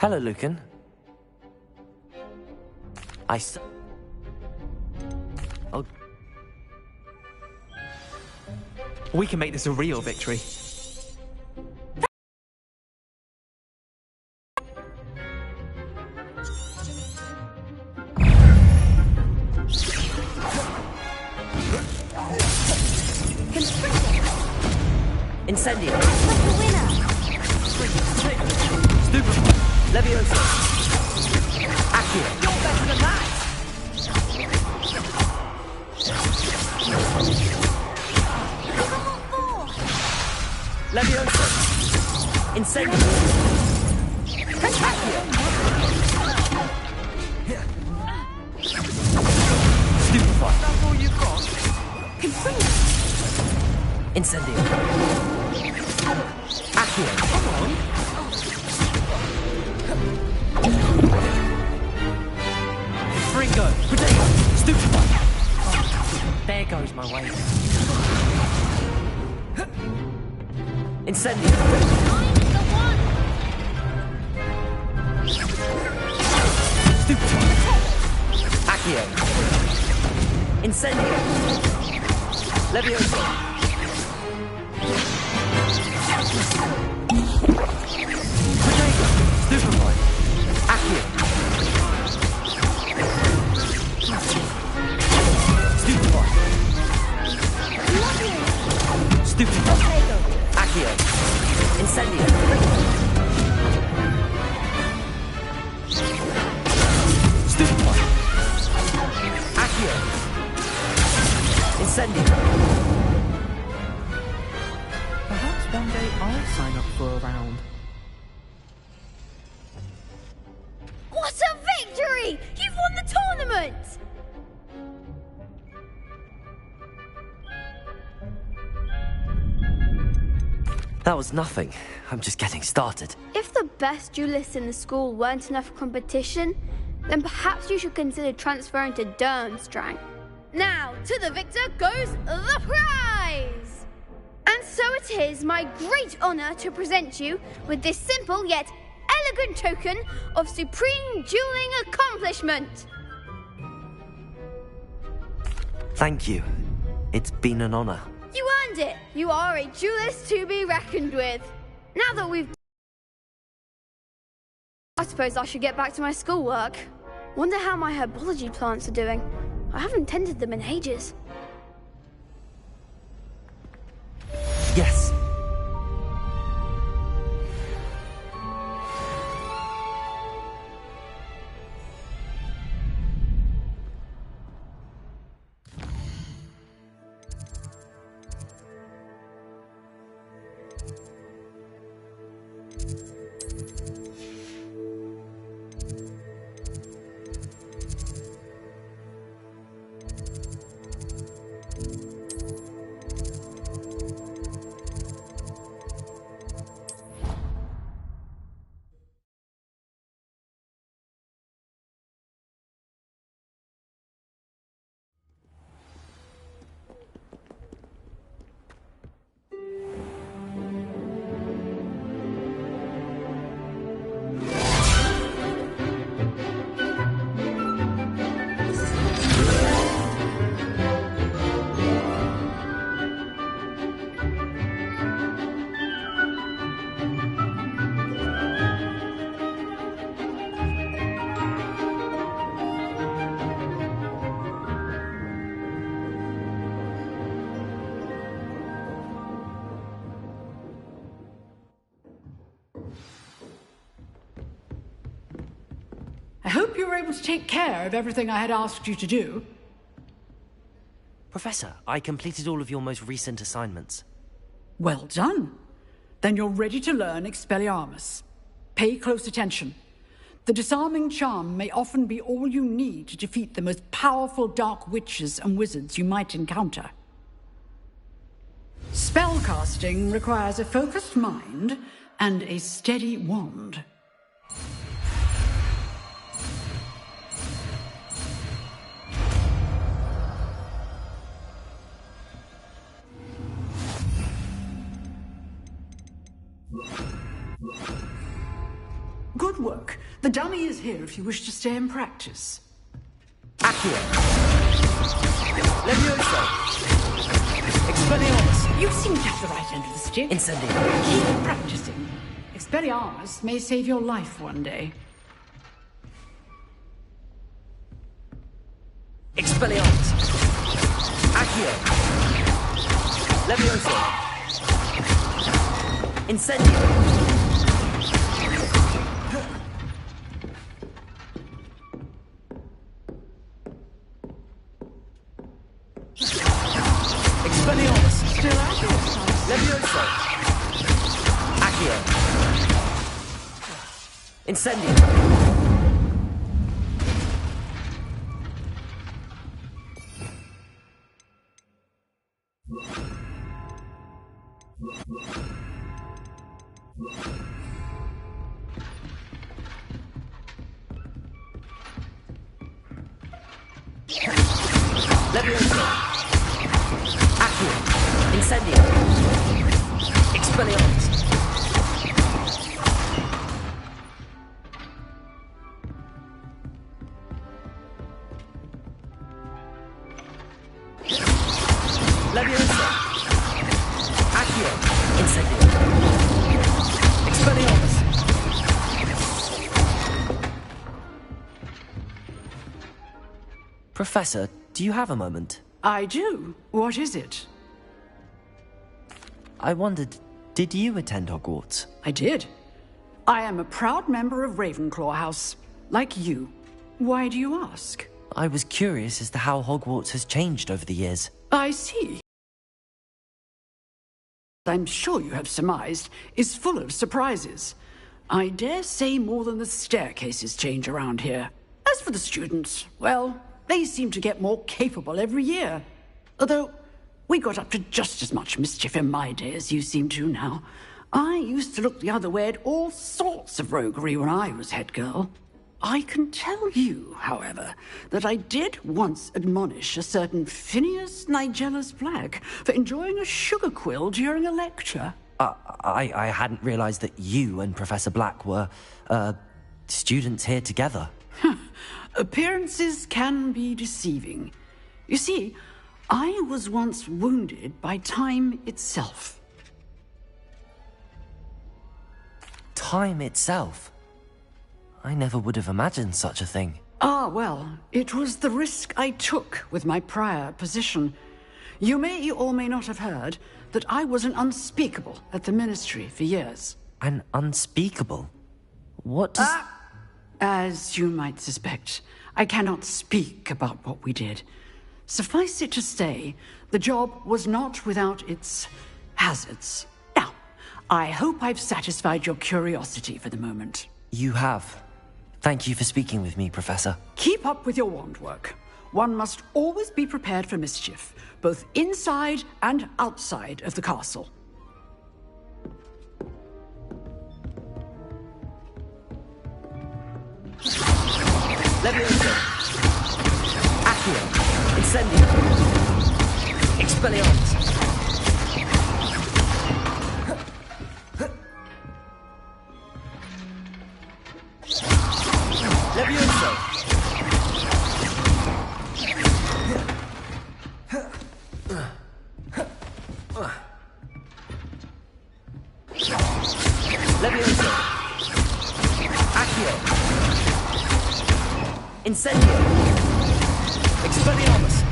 Hello, Lucan. Oh. We can make this a real victory. Incendio. The winner. Stupefy. Leviosa. Accio. You're better than that! Leviosa. Incendio. Accio. Stupefy. That's all you've got? Incendio. Accio. Come on. Fringo. Potato. Stupefy. There goes my way. Incendio. I'm the one. Stupefy. Accio. Incendio. Leviosa. Potato. Stupefy. Accio. Stupefy. Stupefy. Accio. Incendio. Stupefy. Accio. Incendio. Perhaps one day I'll sign up for a round. What a victory! You've won the tournament! That was nothing. I'm just getting started. If the best duelists in the school weren't enough for competition, then perhaps you should consider transferring to Durmstrang. Now, to the victor goes the prize! And so it is my great honor to present you with this simple yet elegant token of supreme dueling accomplishment. Thank you. It's been an honor. You earned it! You are a duelist to be reckoned with. Now that we've... I suppose I should get back to my schoolwork. Wonder how my herbology plants are doing. I haven't tended them in ages. Yes. I hope you were able to take care of everything I had asked you to do. Professor, I completed all of your most recent assignments. Well done. Then you're ready to learn Expelliarmus. Pay close attention. The disarming charm may often be all you need to defeat the most powerful dark witches and wizards you might encounter. Spellcasting requires a focused mind and a steady wand. Good work. The dummy is here if you wish to stay and practice. Accio. Levioso. Expelliarmus. You seem to have the right end of the stick. Incendio. Keep practicing. Expelliarmus may save your life one day. Expelliarmus. Accio. Levioso. Incendio. Expelliarmus. Still at it. Levioso. Accio. Incendio. Levioso. Accio. Incendio. Expelliarmus. Levioso. Accio. Incendio. Expelliarmus. Professor, do you have a moment? I do. What is it? I wondered, did you attend Hogwarts? I did. I am a proud member of Ravenclaw House, like you. Why do you ask? I was curious as to how Hogwarts has changed over the years. I see. I'm sure you have surmised, is full of surprises. I dare say more than the staircases change around here. As for the students, well, they seem to get more capable every year. Although, we got up to just as much mischief in my day as you seem to now. I used to look the other way at all sorts of roguery when I was head girl. I can tell you, however, that I did once admonish a certain Phineas Nigellus Black for enjoying a sugar quill during a lecture. I hadn't realized that you and Professor Black were, students here together. Appearances can be deceiving. You see, I was once wounded by time itself. Time itself? I never would have imagined such a thing. Ah, well, it was the risk I took with my prior position. You may or may not have heard that I was an unspeakable at the Ministry for years. An unspeakable? What does... As you might suspect, I cannot speak about what we did. Suffice it to say, the job was not without its hazards. Now, I hope I've satisfied your curiosity for the moment. You have. Thank you for speaking with me, Professor. Keep up with your wand work. One must always be prepared for mischief, both inside and outside of the castle. Levioso. Accio. Incendio. Expelliarmus. Levioso. Levioso. Accio. Incendio. Expelliarmus.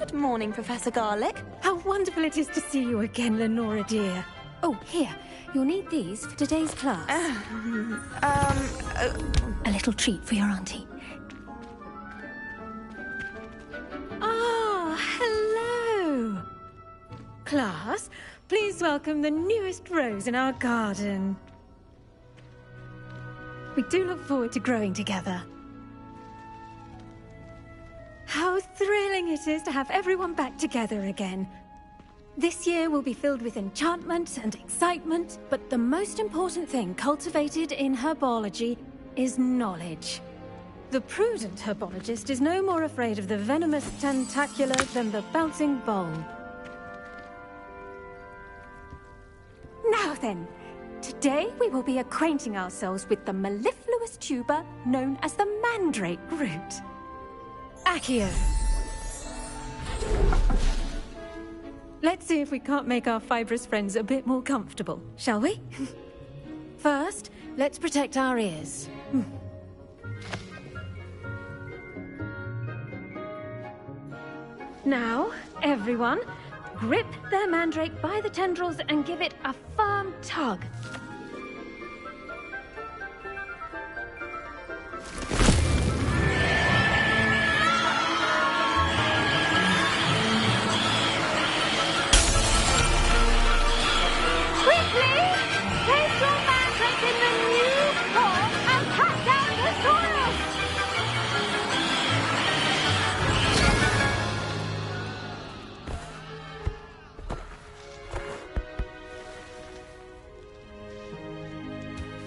Good morning, Professor Garlick. How wonderful it is to see you again, Lenora dear. Oh, here. You'll need these for today's class. A little treat for your auntie. Ah, hello. Class, please welcome the newest rose in our garden. We do look forward to growing together. How thrilling it is to have everyone back together again. This year will be filled with enchantment and excitement, but the most important thing cultivated in herbology is knowledge. The prudent herbologist is no more afraid of the venomous tentacula than the bouncing bulb. Now then, today we will be acquainting ourselves with the mellifluous tuber known as the mandrake root. Accio. Let's see if we can't make our fibrous friends a bit more comfortable, shall we? First, let's protect our ears. Now, everyone, grip their mandrake by the tendrils and give it a firm tug.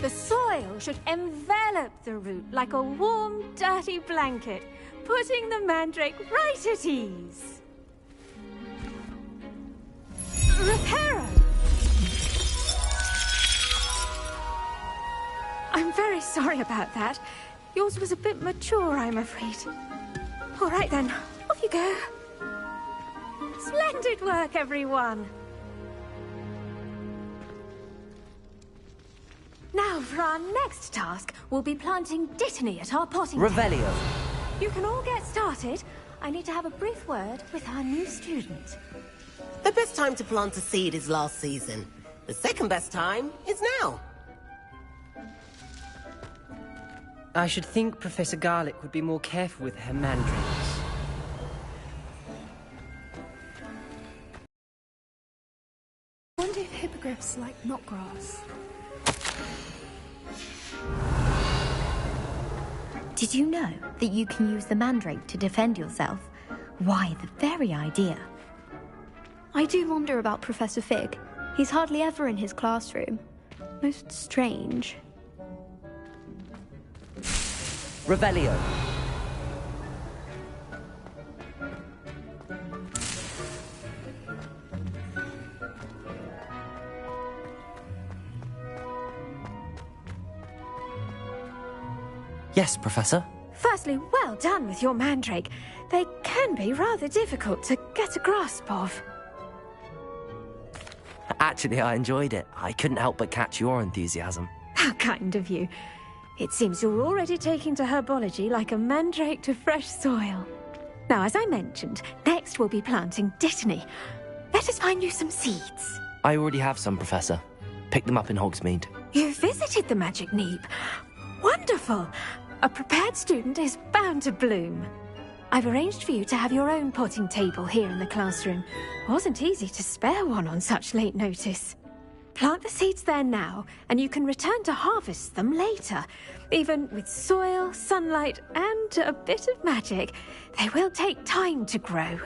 The soil should envelop the root like a warm, dirty blanket, putting the mandrake right at ease. Reparo! I'm very sorry about that. Yours was a bit mature, I'm afraid. All right then, off you go. Splendid work, everyone. Now, for our next task, we'll be planting Dittany at our potting Revelio. You can all get started. I need to have a brief word with our new student. The best time to plant a seed is last season. The second best time is now. I should think Professor Garlick would be more careful with her mandrakes. I wonder if hippogriffs like knotgrass. Did you know that you can use the mandrake to defend yourself? Why, the very idea. I do wonder about Professor Fig. He's hardly ever in his classroom. Most strange. Revelio. Yes, Professor. Firstly, well done with your mandrake. They can be rather difficult to get a grasp of. Actually, I enjoyed it. I couldn't help but catch your enthusiasm. How kind of you. It seems you're already taking to herbology like a mandrake to fresh soil. Now, as I mentioned, next we'll be planting Dittany. Let us find you some seeds. I already have some, Professor. Picked them up in Hogsmeade. You visited the Magic Neep. Wonderful! A prepared student is bound to bloom. I've arranged for you to have your own potting table here in the classroom. Wasn't easy to spare one on such late notice. Plant the seeds there now, and you can return to harvest them later. Even with soil, sunlight, and a bit of magic, they will take time to grow.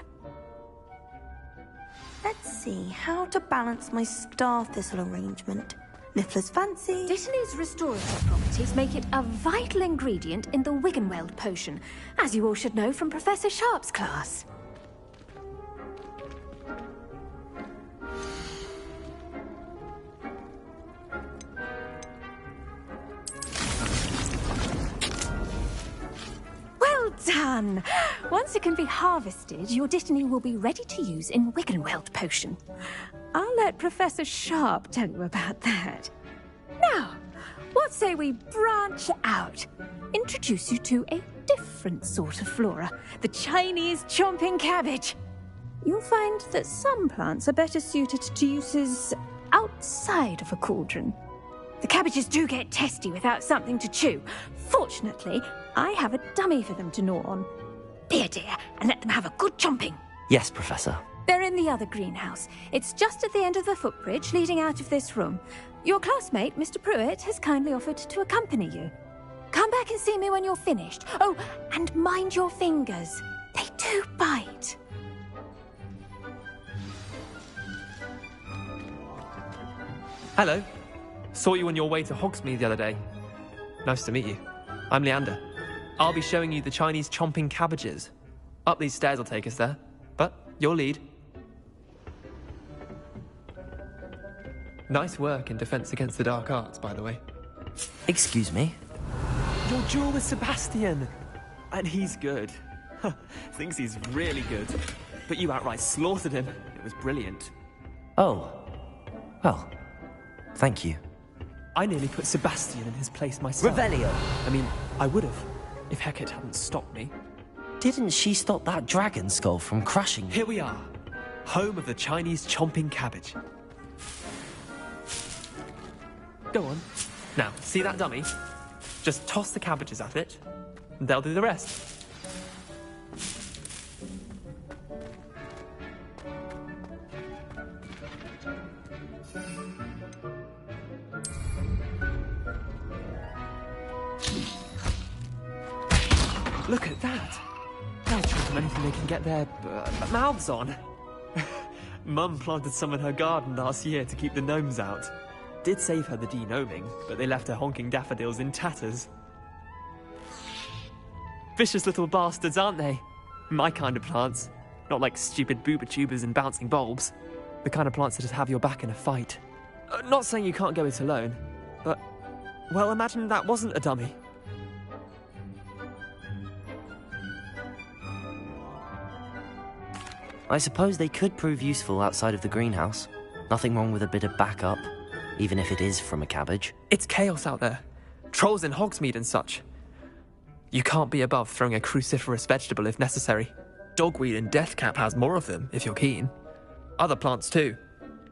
Let's see how to balance my star thistle arrangement. Niffler's fancy. Dittany's restorative properties make it a vital ingredient in the Wiggenweld potion, as you all should know from Professor Sharp's class. Well done! Once it can be harvested, your Dittany will be ready to use in Wiggenweld potion. I'll let Professor Sharp tell you about that. Now, what say we branch out? Introduce you to a different sort of flora, the Chinese chomping cabbage. you'll find that some plants are better suited to uses outside of a cauldron. The cabbages do get testy without something to chew. Fortunately, I have a dummy for them to gnaw on. Be a dear and let them have a good chomping. Yes, Professor. They're in the other greenhouse. It's just at the end of the footbridge leading out of this room. Your classmate, Mr. Pruitt, has kindly offered to accompany you. Come back and see me when you're finished. Oh, and mind your fingers. They do bite. Hello. Saw you on your way to Hogsmeade the other day. Nice to meet you. I'm Leander. I'll be showing you the Chinese chomping cabbages. Up these stairs will take us there, but your lead. Nice work in Defense Against the Dark Arts, by the way. Excuse me? Your duel with Sebastian! And he's good. Thinks he's really good. But you outright slaughtered him. It was brilliant. Oh. Well, thank you. I nearly put Sebastian in his place myself. Revelio! I mean, I would have, if Hecate hadn't stopped me. Didn't she stop that dragon skull from crushing you? Here we are. Home of the Chinese chomping cabbage. Go on. Now, see that dummy? Just toss the cabbages at it, and they'll do the rest. Look at that! They'll chomp on anything they can get their mouths on. Mum planted some in her garden last year to keep the gnomes out. Did save her the de-gnoming, but they left her honking daffodils in tatters. Vicious little bastards, aren't they? My kind of plants. Not like stupid booba tubers and bouncing bulbs. The kind of plants that just have your back in a fight. Not saying you can't go it alone, but... well, imagine that wasn't a dummy. I suppose they could prove useful outside of the greenhouse. Nothing wrong with a bit of backup, even if it is from a cabbage. It's chaos out there. Trolls in Hogsmeade and such. You can't be above throwing a cruciferous vegetable if necessary. Dogweed and deathcap has more of them, if you're keen. Other plants too.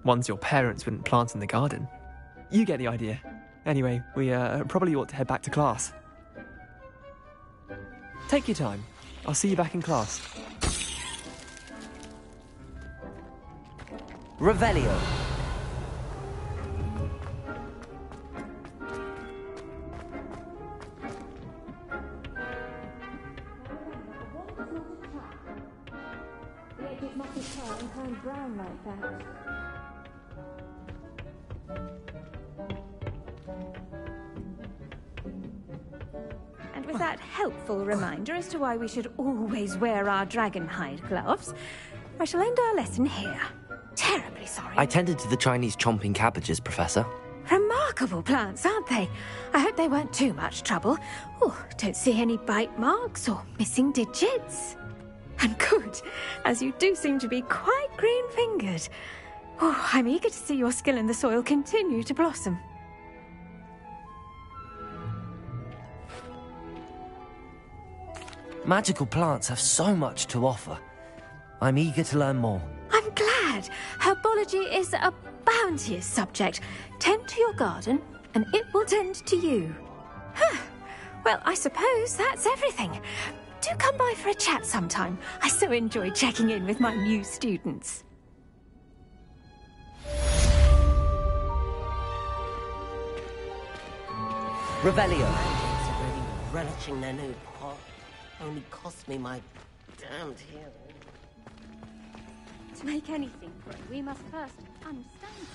Ones your parents wouldn't plant in the garden. You get the idea. Anyway, we probably ought to head back to class. Take your time. I'll see you back in class. Revelio. The edges must be cut and turned brown like that. And with that helpful reminder as to why we should always wear our dragon hide gloves, I shall end our lesson here. Terribly sorry. I tended to the Chinese chomping cabbages, Professor. Remarkable plants, aren't they? I hope they weren't too much trouble. Oh, don't see any bite marks or missing digits. And good, as you do seem to be quite green-fingered. Oh, I'm eager to see your skill in the soil continue to blossom. Magical plants have so much to offer. I'm eager to learn more. I'm glad. Herbology is a bounteous subject. Tend to your garden, and it will tend to you. Well, I suppose that's everything. Do come by for a chat sometime. I so enjoy checking in with my new students. Revelio. Pancakes are really relishing their new pot. Only cost me my damned hearing. To make anything grow, we must first understand it.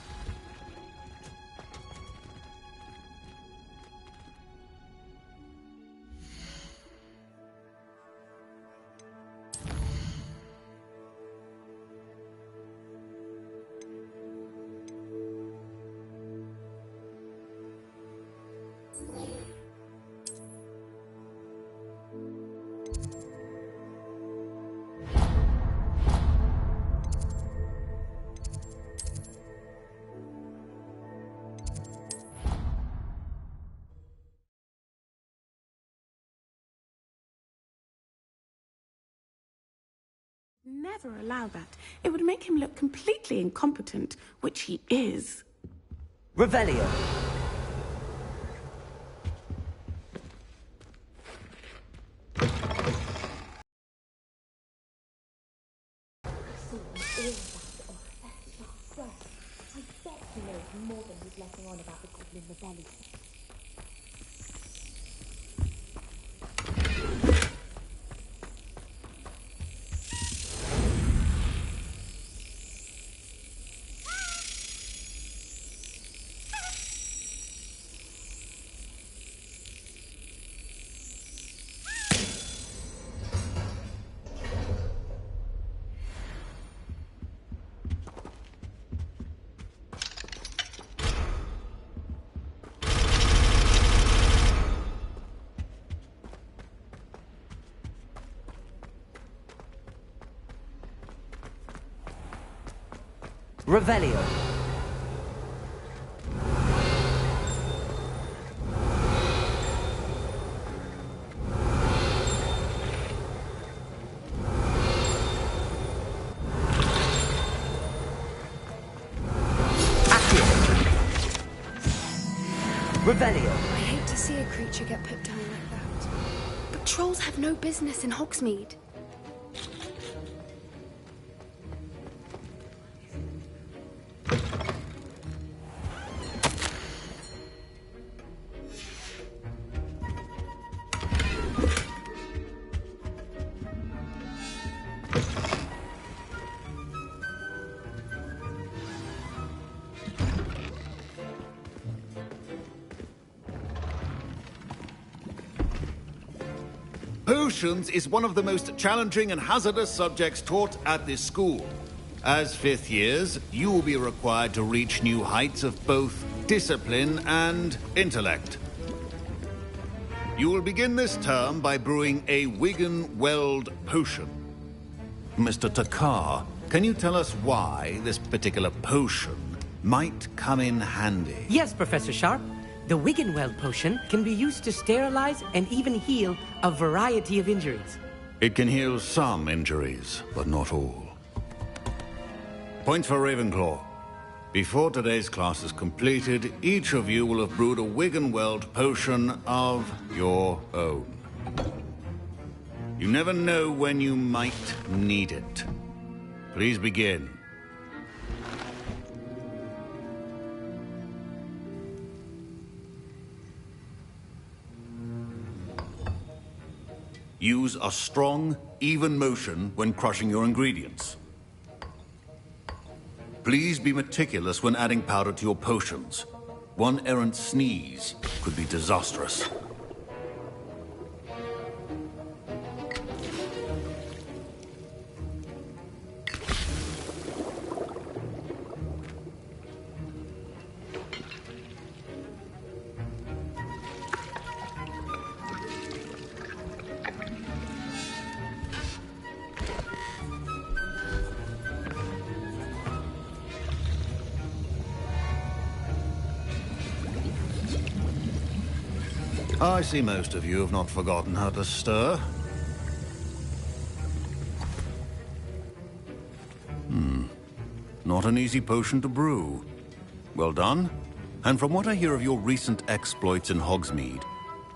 Never allow that. It would make him look completely incompetent, which he is. Revelio. More than he's letting on about the Goblin Rebellion. Revelio. Revelio. I hate to see a creature get put down like that. But trolls have no business in Hogsmeade. Potions is one of the most challenging and hazardous subjects taught at this school. As fifth years, you will be required to reach new heights of both discipline and intellect. You will begin this term by brewing a Wigan-Weld potion. Mr. Takar, can you tell us why this particular potion might come in handy? Yes, Professor Sharp. The Wigan-Weld potion can be used to sterilize and even heal a variety of injuries. It can heal some injuries, but not all. Point for Ravenclaw. Before today's class is completed, each of you will have brewed a Wigan-Weld potion of your own. You never know when you might need it. Please begin. Use a strong, even motion when crushing your ingredients. Please be meticulous when adding powder to your potions. One errant sneeze could be disastrous. I see most of you have not forgotten how to stir. Not an easy potion to brew. Well done. And from what I hear of your recent exploits in Hogsmeade,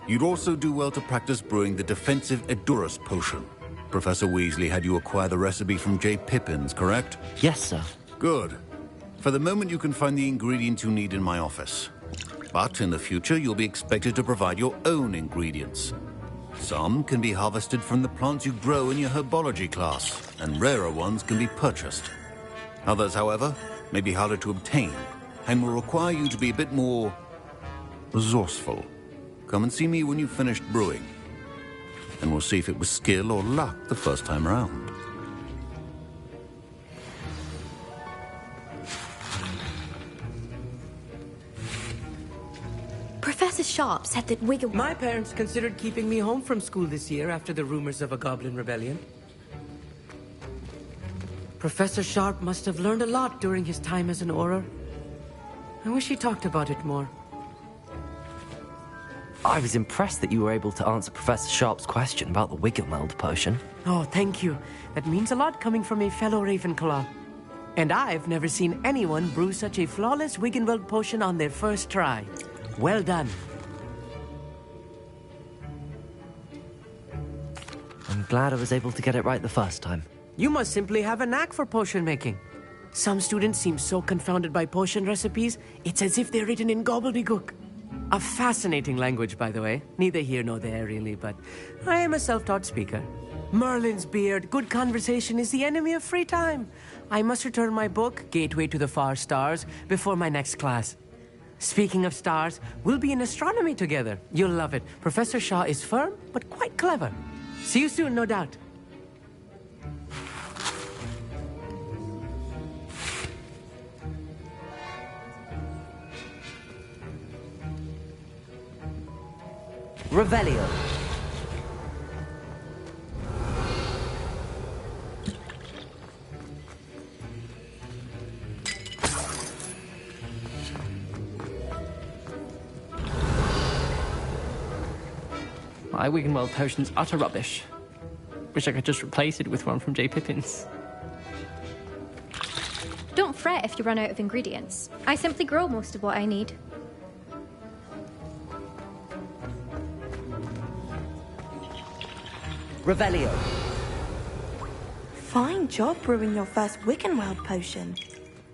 you'd also do well to practice brewing the defensive Edurus potion. Professor Weasley had you acquire the recipe from J. Pippins, correct? Yes, sir. Good. For the moment, you can find the ingredients you need in my office. But in the future, you'll be expected to provide your own ingredients. Some can be harvested from the plants you grow in your herbology class, and rarer ones can be purchased. Others, however, may be harder to obtain, and will require you to be a bit more resourceful. Come and see me when you've finished brewing, and we'll see if it was skill or luck the first time around. Professor Sharp said that Wiggle... My parents considered keeping me home from school this year after the rumors of a Goblin Rebellion. Professor Sharp must have learned a lot during his time as an Auror. I wish he talked about it more. I was impressed that you were able to answer Professor Sharp's question about the Wiggenweld potion. Oh, thank you. That means a lot coming from a fellow Ravenclaw. And I've never seen anyone brew such a flawless Wiggenweld potion on their first try. Well done. I'm glad I was able to get it right the first time. You must simply have a knack for potion making. Some students seem so confounded by potion recipes, it's as if they're written in gobbledygook. A fascinating language, by the way. Neither here nor there, really, but I am a self-taught speaker. Merlin's beard, good conversation is the enemy of free time. I must return my book, Gateway to the Far Stars, before my next class. Speaking of stars, we'll be in astronomy together. You'll love it. Professor Shaw is firm, but quite clever. See you soon, no doubt. Revelio. My Wiggenweld potion's utter rubbish. Wish I could just replace it with one from J. Pippin's. Don't fret if you run out of ingredients. I simply grow most of what I need. Revelio. Fine job brewing your first Wiggenweld potion.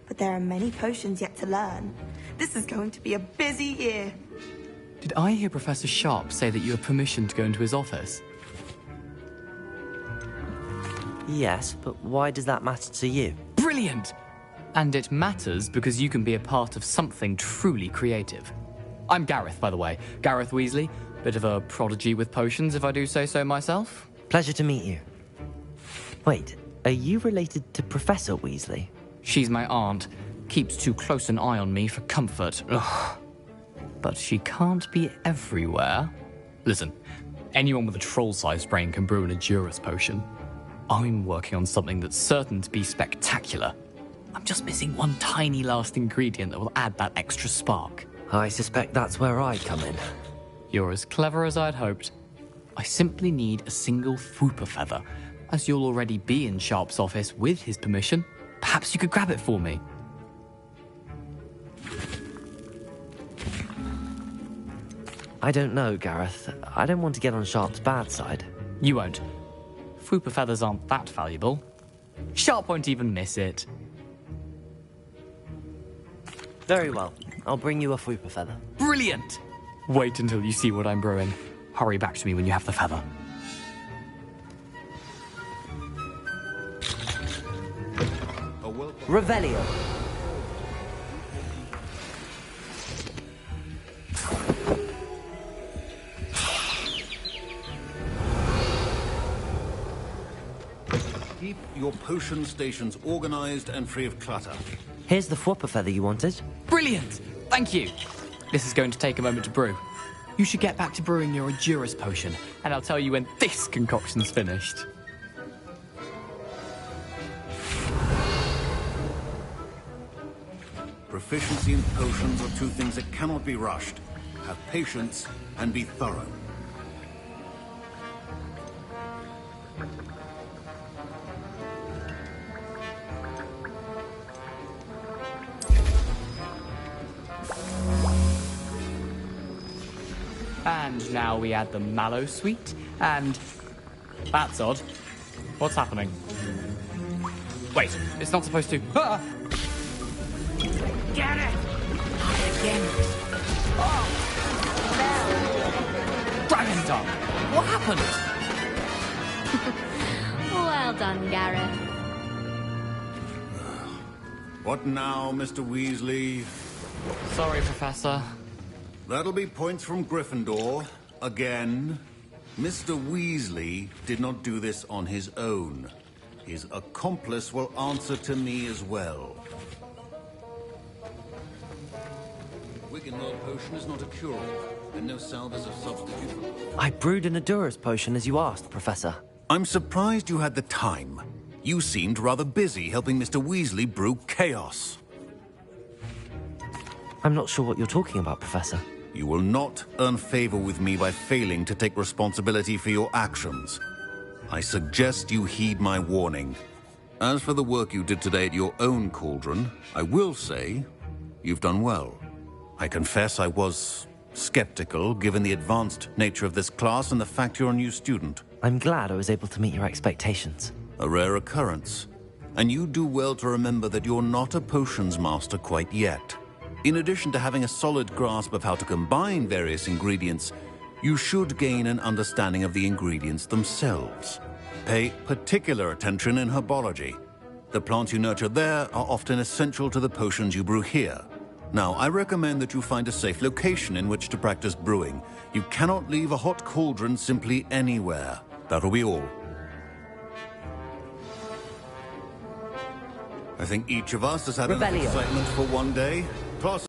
But there are many potions yet to learn. This is going to be a busy year. Did I hear Professor Sharp say that you have permission to go into his office? Yes, but why does that matter to you? Brilliant! And it matters because you can be a part of something truly creative. I'm Gareth, by the way. Gareth Weasley. Bit of a prodigy with potions, if I do say so myself. Pleasure to meet you. Wait, are you related to Professor Weasley? She's my aunt. Keeps too close an eye on me for comfort. Ugh. But she can't be everywhere. Listen, anyone with a troll-sized brain can brew an Edurus potion. I'm working on something that's certain to be spectacular. I'm just missing one tiny last ingredient that will add that extra spark. I suspect that's where I come in. You're as clever as I'd hoped. I simply need a single Fwooper feather. As you'll already be in Sharp's office with his permission, perhaps you could grab it for me. I don't know, Gareth. I don't want to get on Sharp's bad side. You won't. Fwooper feathers aren't that valuable. Sharp won't even miss it. Very well. I'll bring you a Fwooper feather. Brilliant! Wait until you see what I'm brewing. Hurry back to me when you have the feather. Revelio. Keep your potion stations organized and free of clutter. Here's the Fwooper feather you wanted. Brilliant! Thank you! This is going to take a moment to brew. You should get back to brewing your Edurus potion, and I'll tell you when this concoction's finished. Proficiency in potions are two things that cannot be rushed. Have patience and be thorough. And now we add the mallow sweet, and... That's odd. What's happening? Wait, it's not supposed to... Ah! Get it! Again. Oh. Dragon Dog! What happened? Well done, Gareth. What now, Mr. Weasley? Sorry, Professor. That'll be points from Gryffindor. Again. Mr. Weasley did not do this on his own. His accomplice will answer to me as well. Wiggenweld potion is not a cure-all, and no salve is a substitute. I brewed an Edurus potion as you asked, Professor. I'm surprised you had the time. You seemed rather busy helping Mr. Weasley brew chaos. I'm not sure what you're talking about, Professor. You will not earn favor with me by failing to take responsibility for your actions. I suggest you heed my warning. As for the work you did today at your own cauldron, I will say you've done well. I confess I was skeptical, given the advanced nature of this class and the fact you're a new student. I'm glad I was able to meet your expectations. A rare occurrence. And you do well to remember that you're not a potions master quite yet. In addition to having a solid grasp of how to combine various ingredients, you should gain an understanding of the ingredients themselves. Pay particular attention in herbology. The plants you nurture there are often essential to the potions you brew here. Now, I recommend that you find a safe location in which to practice brewing. You cannot leave a hot cauldron simply anywhere. That'll be all. I think each of us has had enough excitement for one day. Class.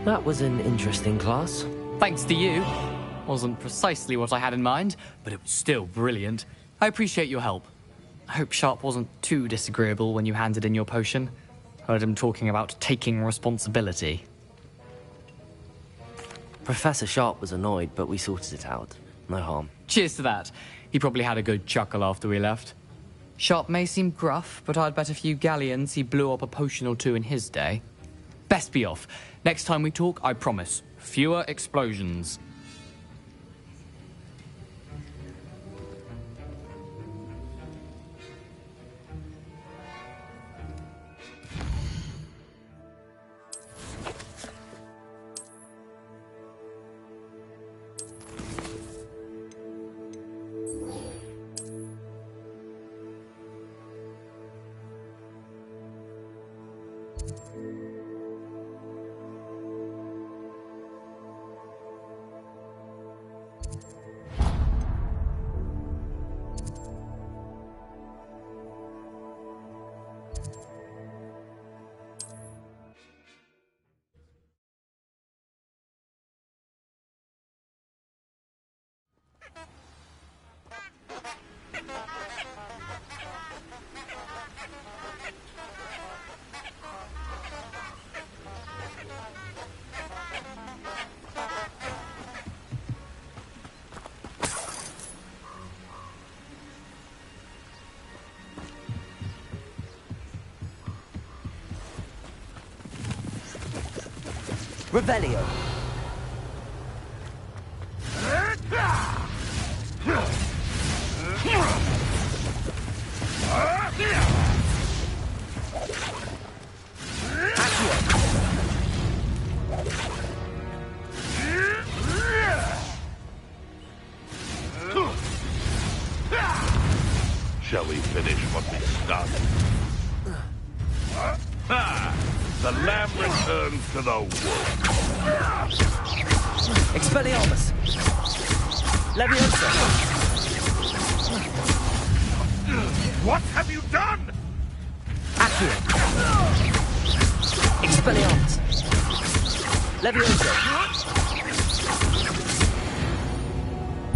That was an interesting class. Thanks to you. Wasn't precisely what I had in mind, but it was still brilliant. I appreciate your help. I hope Sharp wasn't too disagreeable when you handed in your potion. Heard him talking about taking responsibility. Professor Sharp was annoyed, but we sorted it out. No harm. Cheers to that. He probably had a good chuckle after we left. Sharp may seem gruff, but I'd bet a few galleons he blew up a potion or two in his day. Best be off. Next time we talk, I promise, fewer explosions. Revelio. Shall we finish what we started? The lamb returns to the wolf. Expelliarmus. Leviosa. What have you done? Accio. Expelliarmus. Leviosa.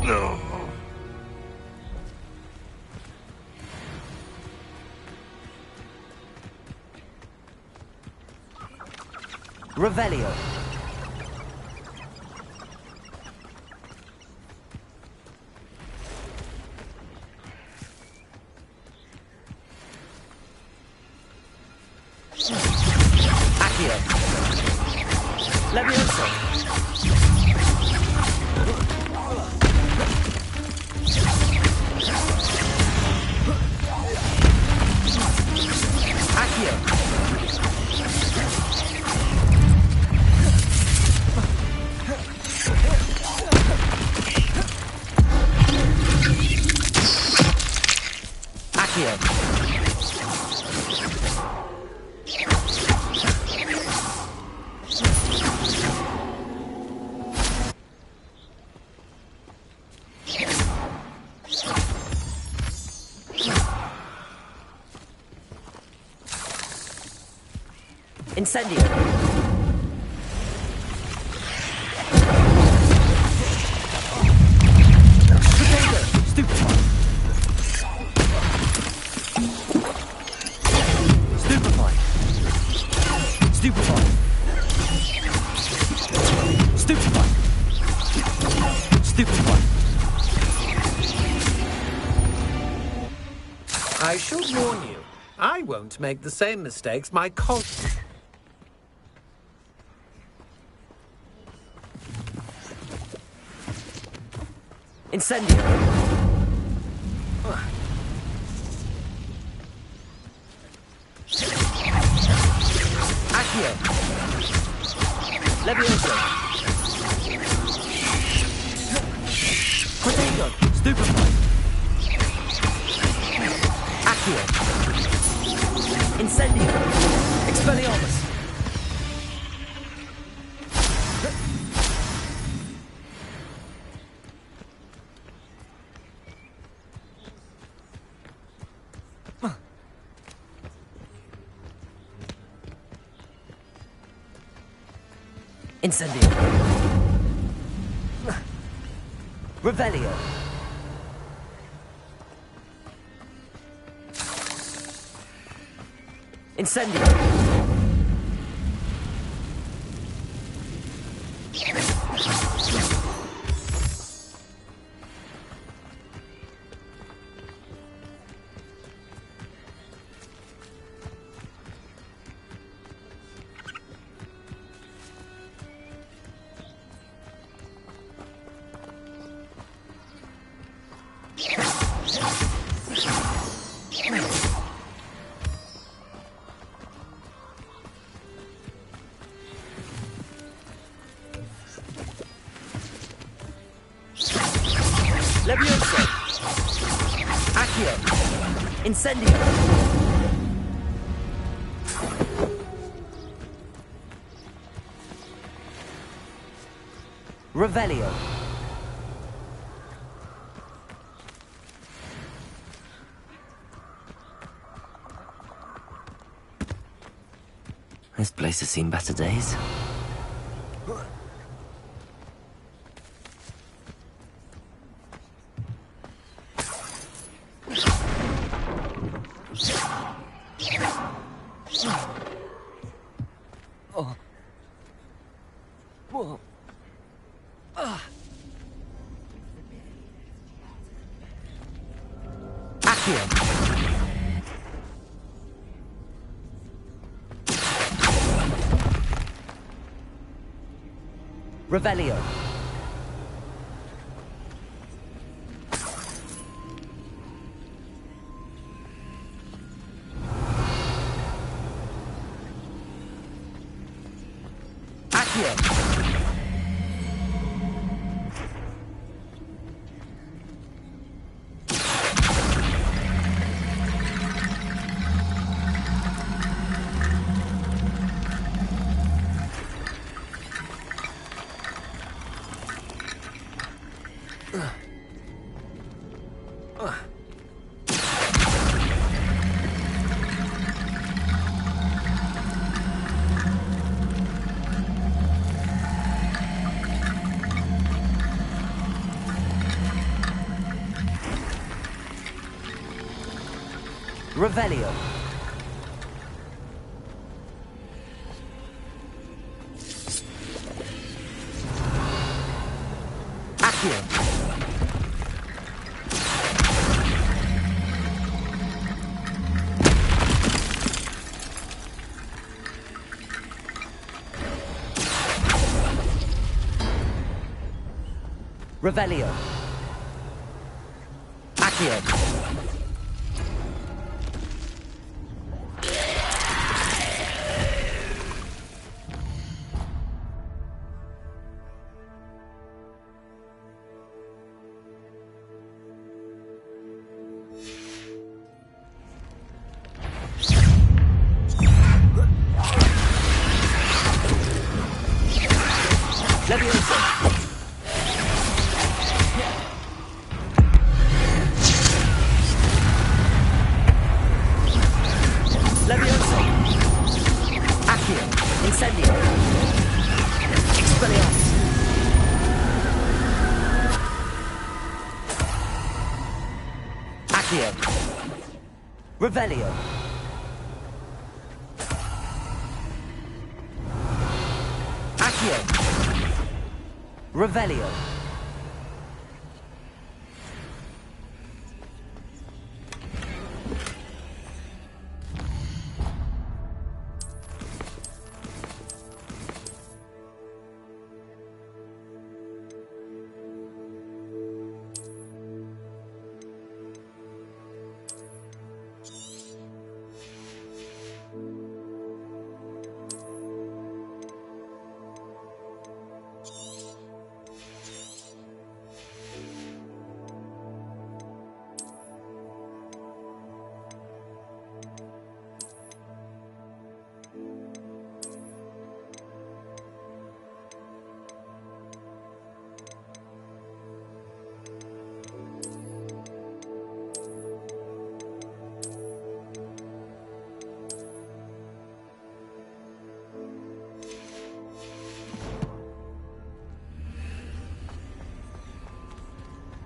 No. Revelio. Accio. Leviosa. Accio. Incendio. Stupefy! Stupefy! I should warn you, I won't make the same mistakes my Incendio! Accio! Levioso! Protego! Stupefy! Accio! Incendio! Expelliarmus! Incendio! Revelio! Incendio! Levioso! Accio! Incendio! Revelio! This place has seen better days. Revelio! Accio! Revelio! Accio! Revelio! Accio! Levioso! Levioso! Accio! Incendio! Expelliarmus! Accio! Revelio! Accio. Revelio.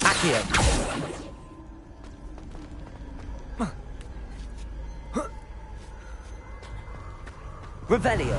Accio. Revelio.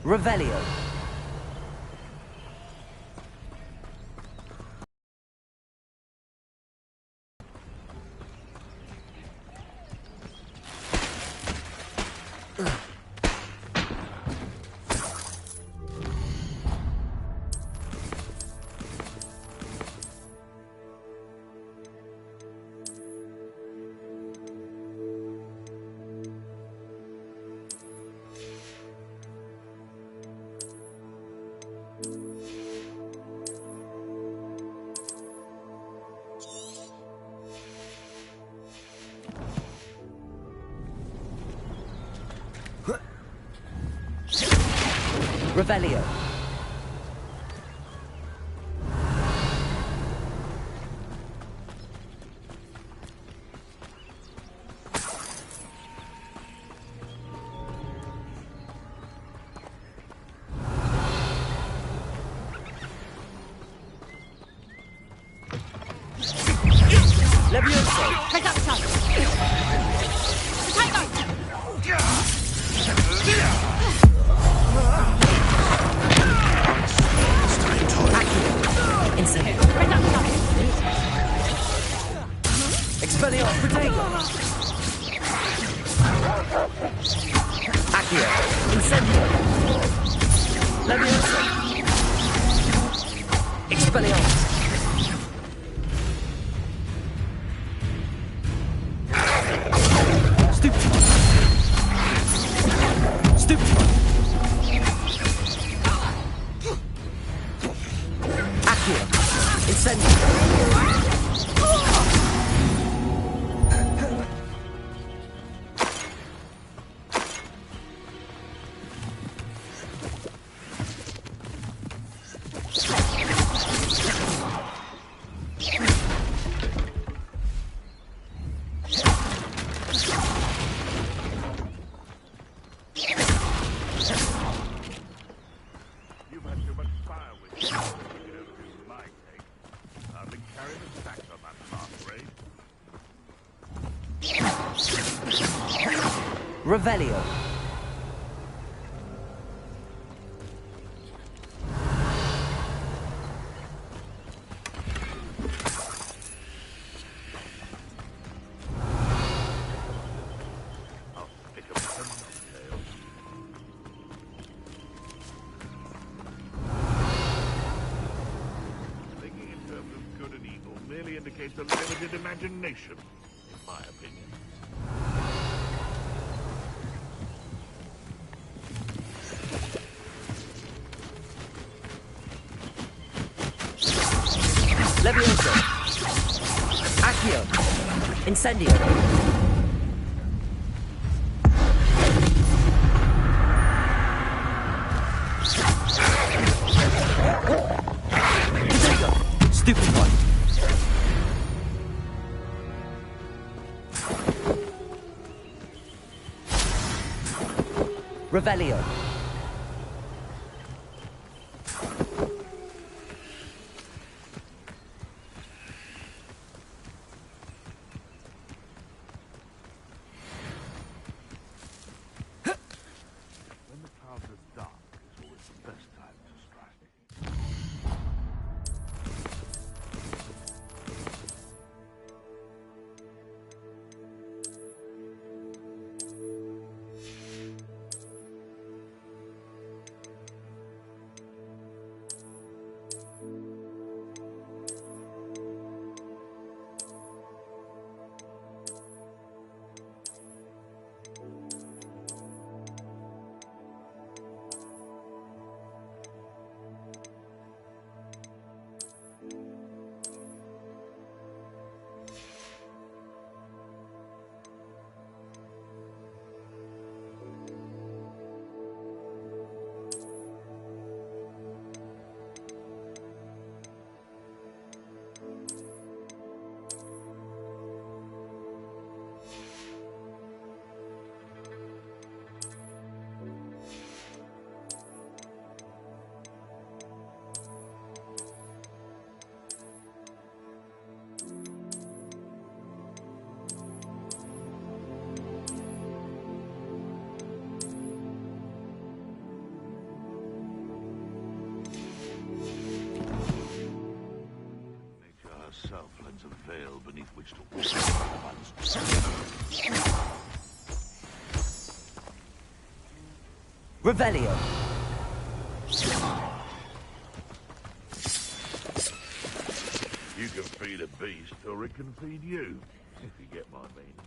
Revelio. Revelio. Levioso. Expelliarmus Protego. Accio. Incendio. Levioso. Expelliarmus. Revelio. Thinking in terms of good and evil merely indicates a limited imagination, in my opinion. Incendio. Stupid one. Revelio. When the clouds are dark, is always the best time to strike. Herself lends a veil beneath which to walk. Revelio. You can feed a beast, or it can feed you, if you get my meaning.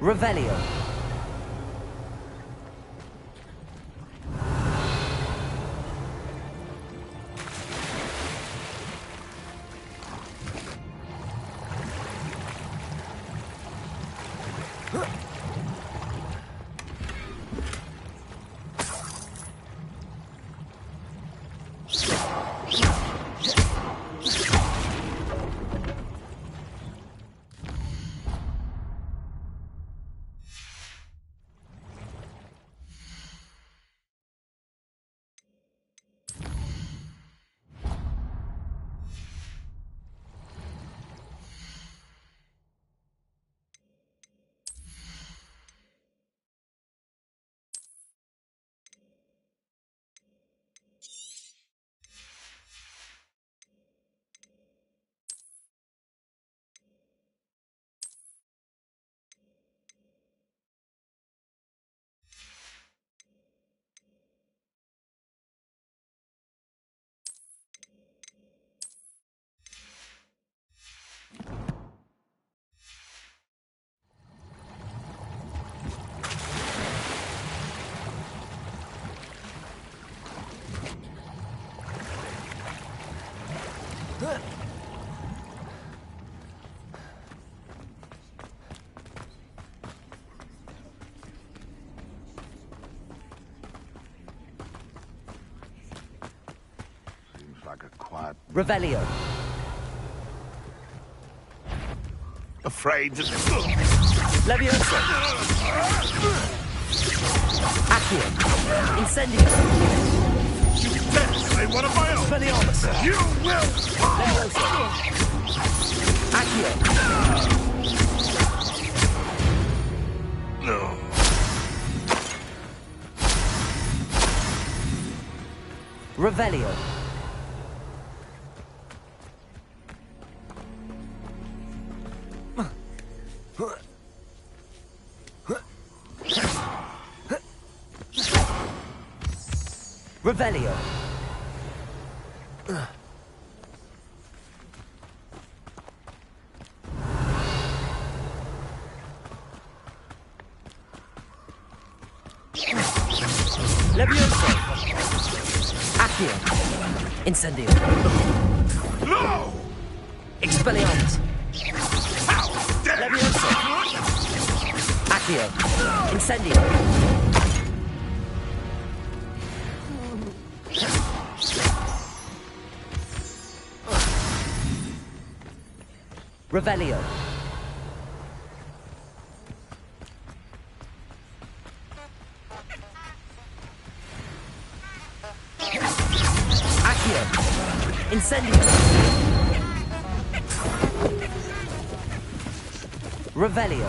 Revelio. Like a quiet... Revelio. Afraid to... Levioso. Accio. Incendio. They want to buy off. Expelliarmus. You will fall. Levioso. Accio. No. Revelio. Revelio. Levioso. Accio. Accio. Incendio. No! Expelliarmus. Leviosa. Accio. Incendio. Revelio. Accio. Incendio. Revelio.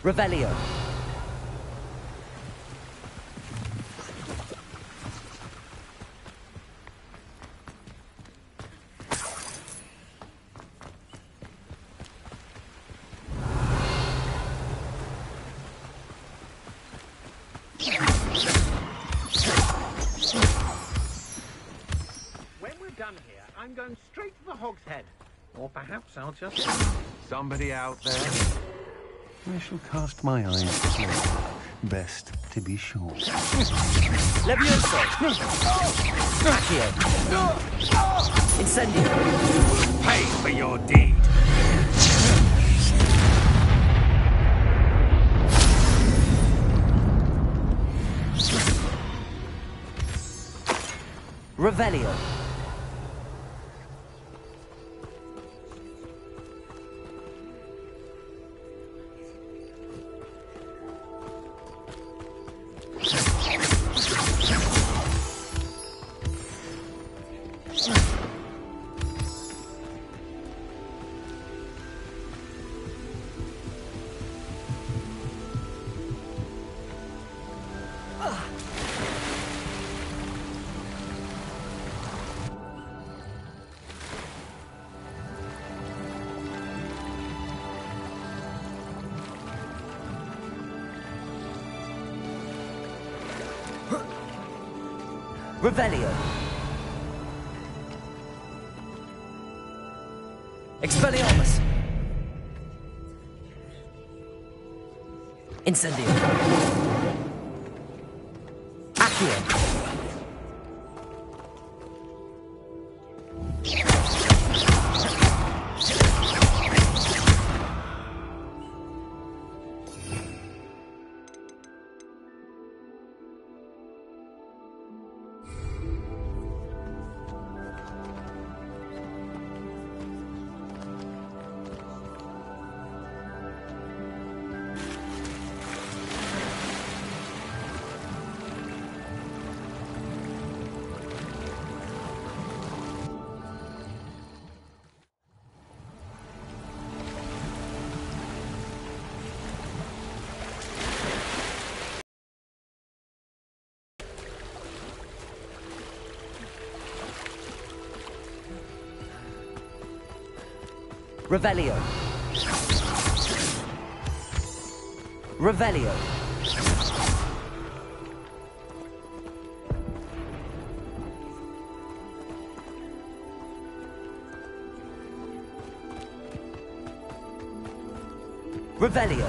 Revelio. When we're done here, I'm going straight to the Hog's Head. Or perhaps I'll just... Somebody out there? I shall cast my eyes. Best to be sure. Leviosa. Accio. Incendio. Pay for your deed. Revelio. Revelio. Expelliarmus. Incendio. Accio. Revelio. Revelio. Revelio.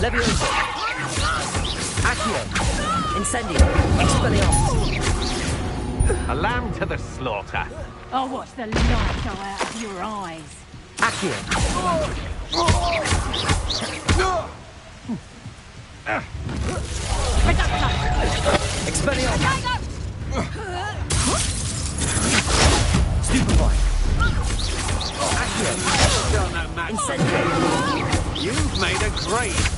Leviosa. Accio. Incendio. Expelliarmus. A lamb to the slaughter. I'll watch the light go out of your eyes. Accio. Expelliarmus. Stupefy. Accio. Still no match. Incendio. You've made a grave.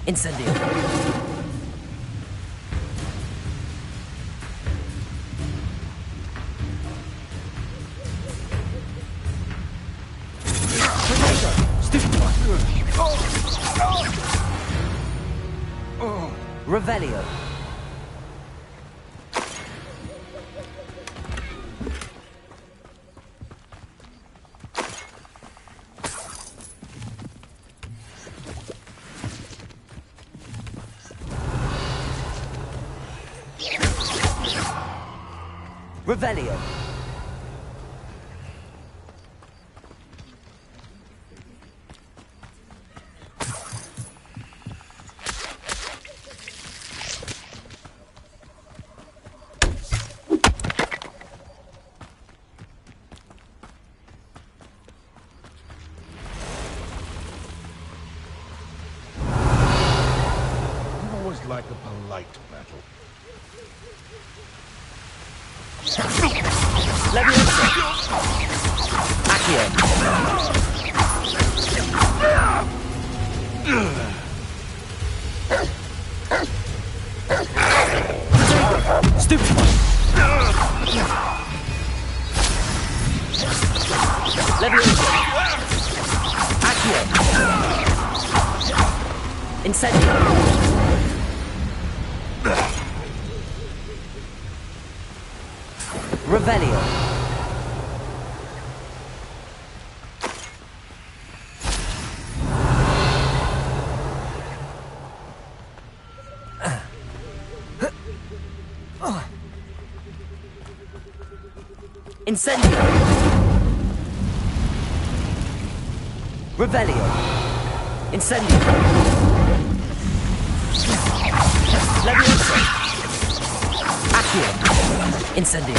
Incendio. Revelio. Revelio. You always like a polite battle. Leviosa. Accio. Stupefy. Leviosa. Accio. Incendio. Revelio. Incendio. Revelio. Incendio. Leviosa. Accio. Incendio.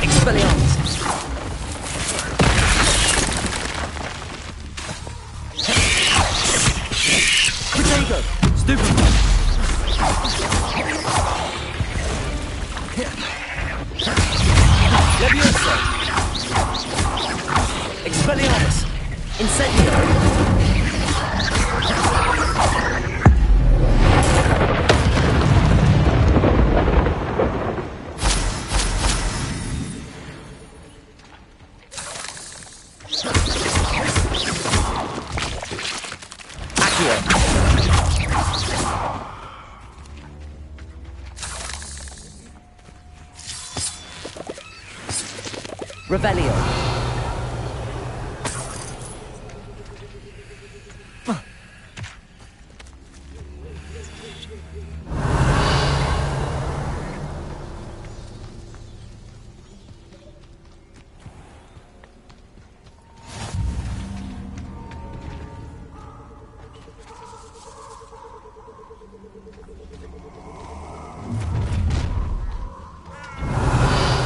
Expelliarmus. Protego. Stupefy. Leviosa. Expelliarmus. Incendio. Accio. Revelio.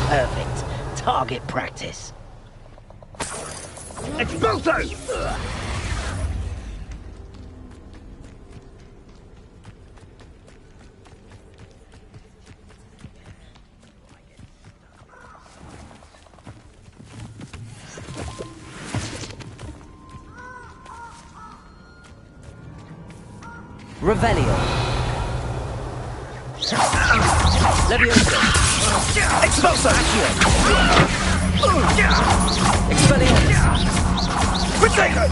Perfect. Target practice. Expulso! Revelio. Leviosa. Expulso. Accio. Expelliarmus. Protego!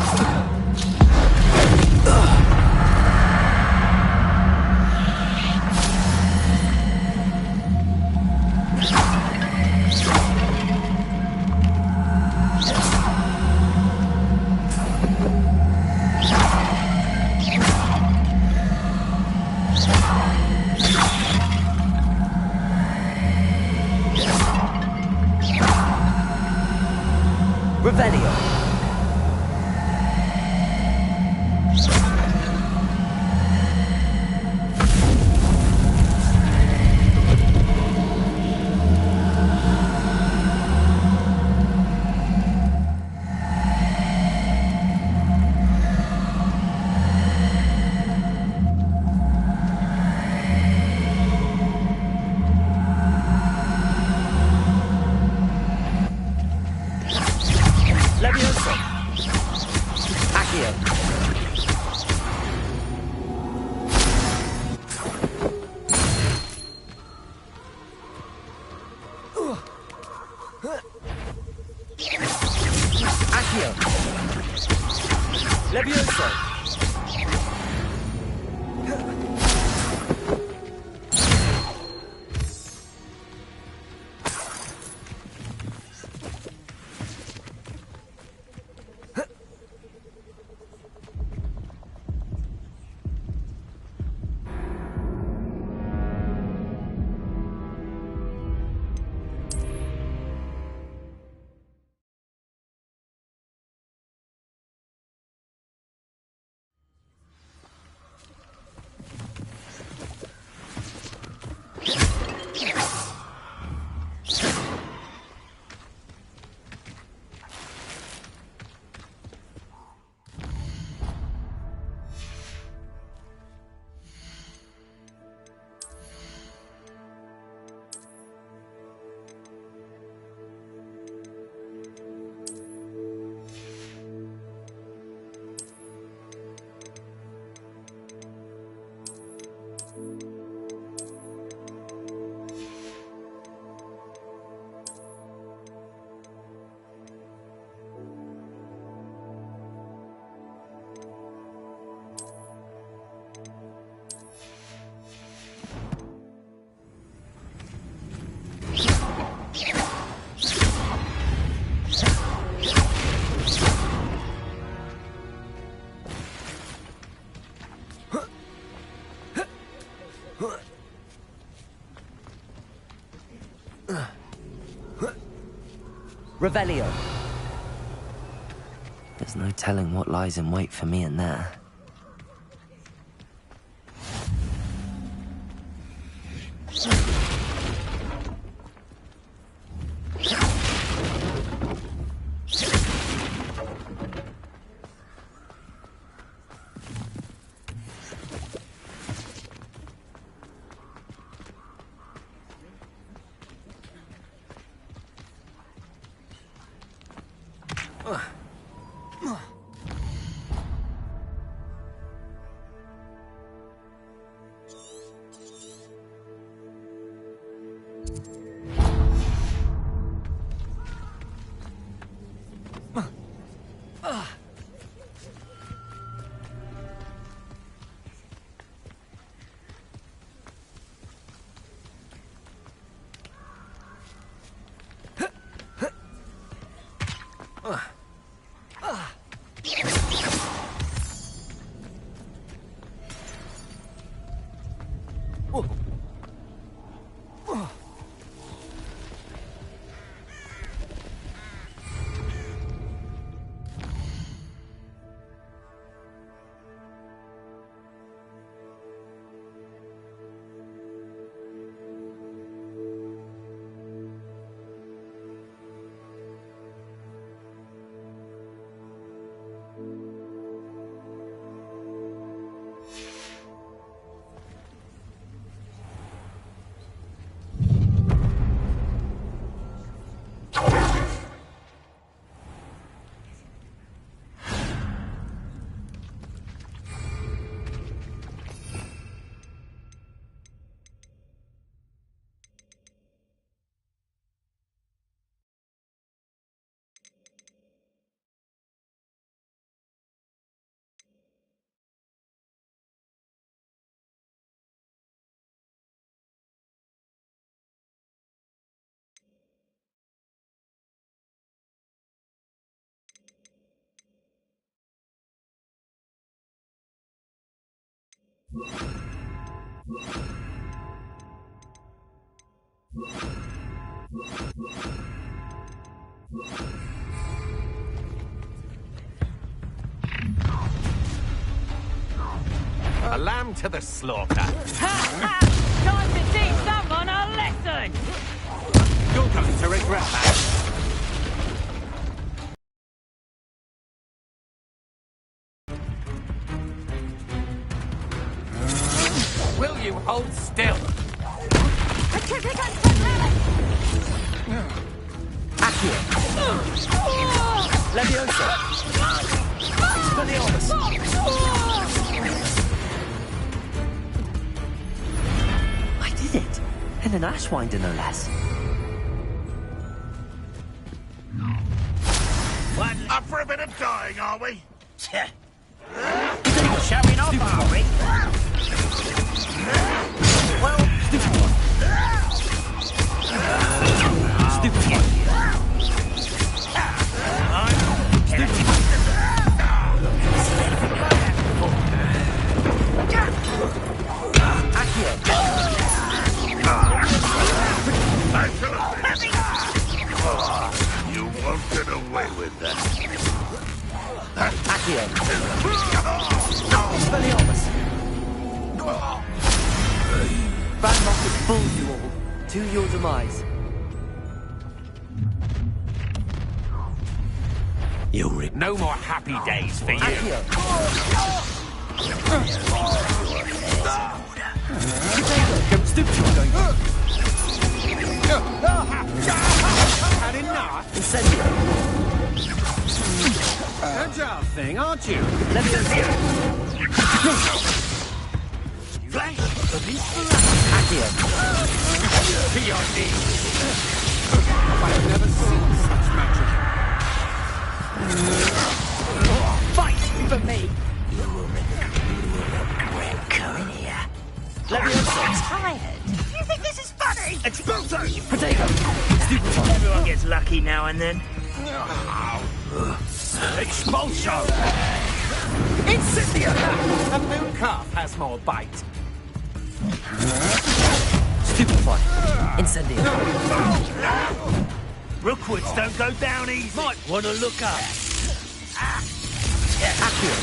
Revelio. Accio. Levioso. Revelio. There's no telling what lies in wait for me in there. A lamb to the slaughter. Time to teach someone a lesson! You're going to regret that. Will you hold still? Accio. Levioso. I did it! In an Ashwinder, no less. Up for a bit of dying, are we? Showing off, are we? Well, stupid one. Stupid one. You won't get away with that. Accio. Expelliarmus. Ranrock has fooled you all. To your demise. No more happy days for you. Accio. Stupid one going. Had enough? Incendio. Agile thing, aren't you? Leviosa. Accio. To your knees. I've never seen such magic. Fight for me. You will look quick. Come in here. Leviosa. Tired. You think this is funny? Expulso. Potato. Stupid one. Everyone gets lucky now and then. Expulso! Incendio. A moon calf has more bite. Stupefy. Incendio. Rookwoods don't go down easy. Might want to look up. Accio.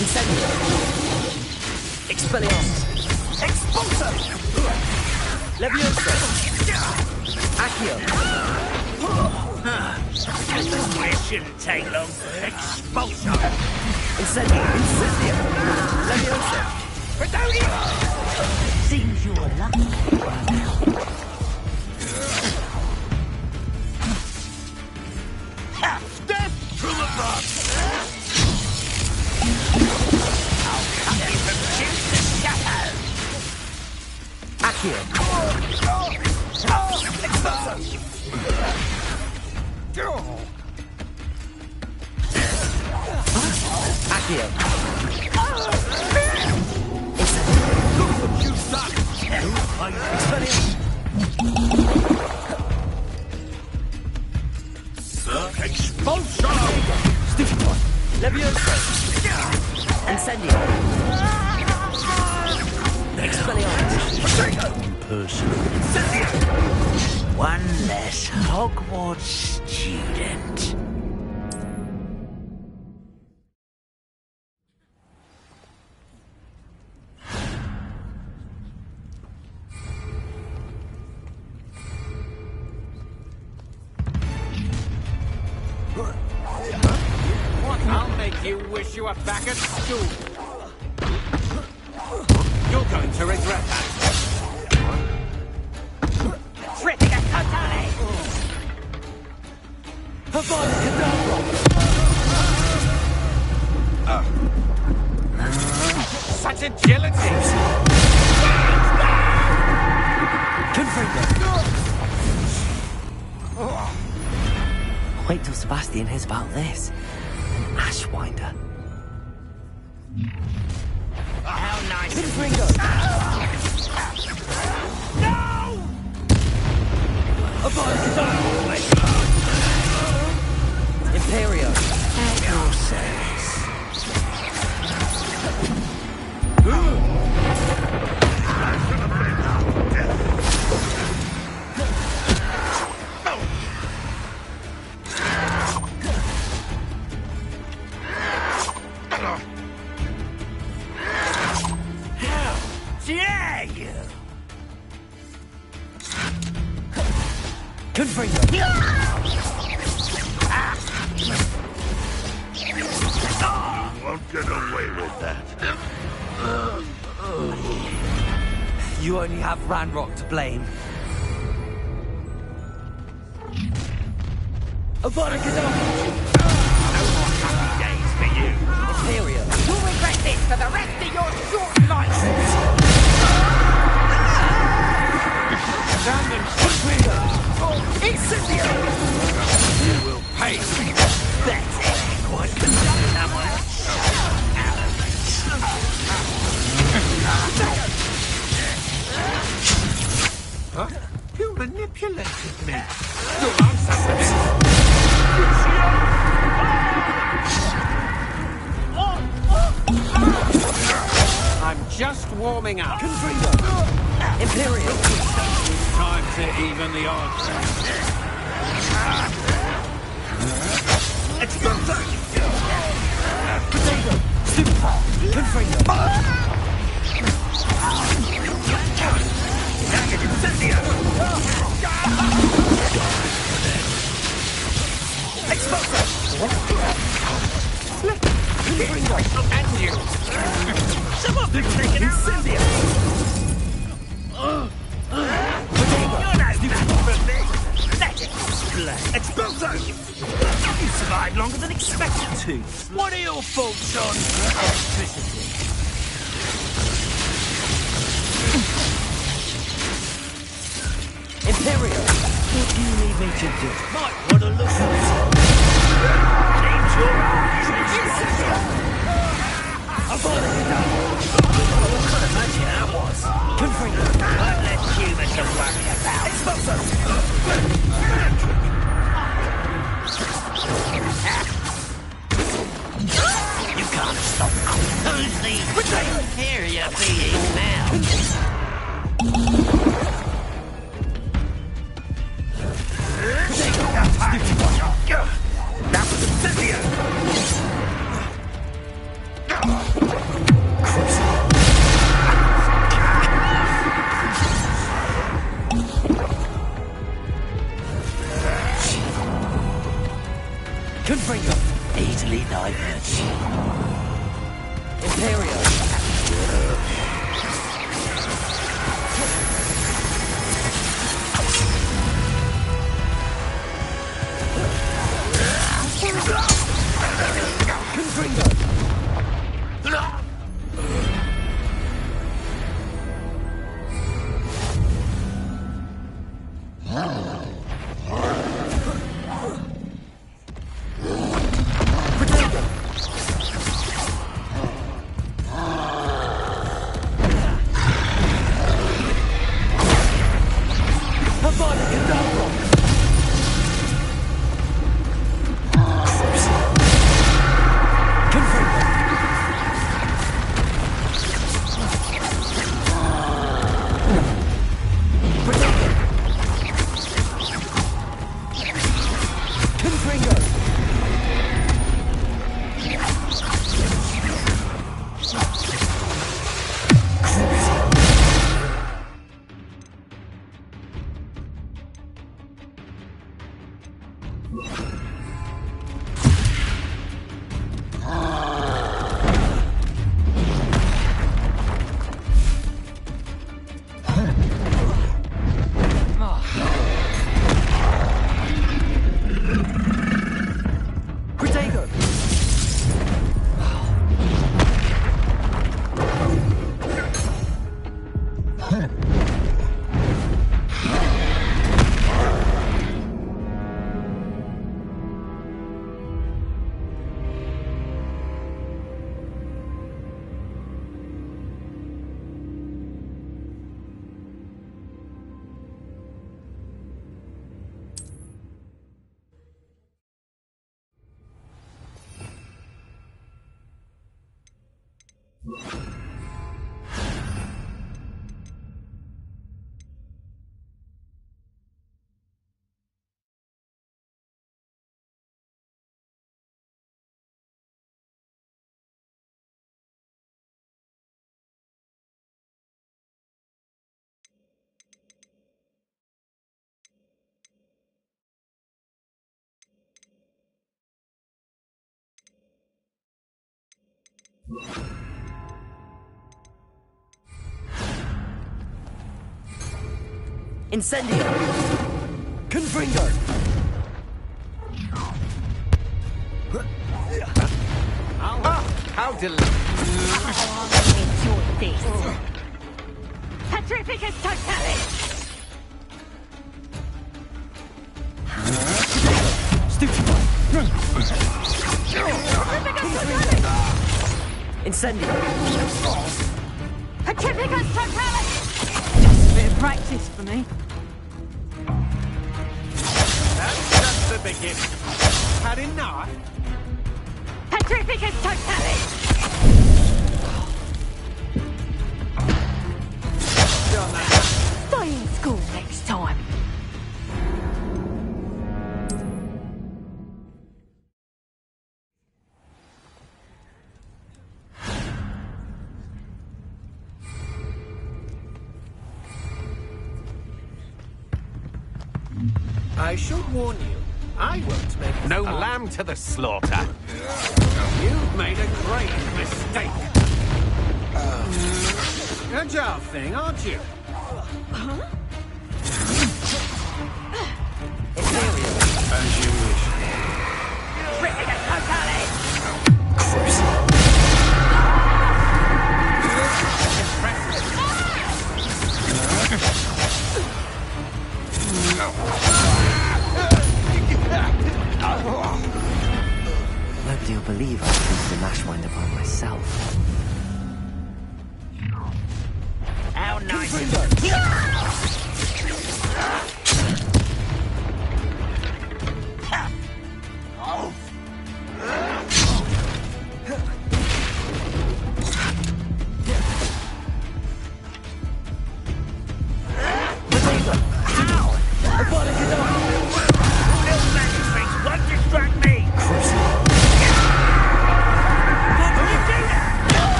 Incendio. Expelliarmus. Expulso. Leviosa. Accio. It shouldn't take long. Expulso. Incendio. Incendio. Leviosa. Fredonia! Seems you're lucky. Death from above! I'll cut you from shoot to shadow! Accio. Expulso. Accio. Look what you've done! Expulso! Stupid one. Leviosa. Incendio. Expelliarmus. Personal. One less Hogwarts student. I'll make you wish you were back at school. You're going to regret that. Tripping a totale! Such agility! Wait till Sebastian hears about this. An Ashwinder. How nice. Pinfringo. No! Imperio. At your service. How dare you? Confringo. You won't get away with that. You only have Ranrock to blame. Avada Kedavra! No more happy days for you. Imperio. You'll regret this for the rest of your short life! Incendio. Hey! That's it. Quite conduct Huh? You manipulated me. I'm just warming up. Imperial. Time to even the odds. Exploder! Potato. Super. Confringo. Incendio! Exploder! And you. Some of them taken out. Incendio! You're no match for me. Let it explode. Exploder! You survived longer than expected to. What are your thoughts on electricity? Imperial. What do you need me to do? Might want to look at it. Change your eyes. I've already done. What kind of magic that was? Confringo. Won't let humans to worry about. Expulso! You can't stop them. Who's the superior being now? That was Incendio! Confringo. Easily diverted. Imperial. Incendio! Confringo! How delicious. Enjoy this. Petrificus totalis! Stupefy! Incendio! Petrificus totalis! Just a bit of practice for me. That's just the beginning. Had enough? Petrificus totalis! Stay in school next time. I should warn you, I won't make no lamb to the slaughter. You've made a great mistake. Agile thing, aren't you? Huh? As you wish. Nobody will believe I used the Mashminder by myself. How nice.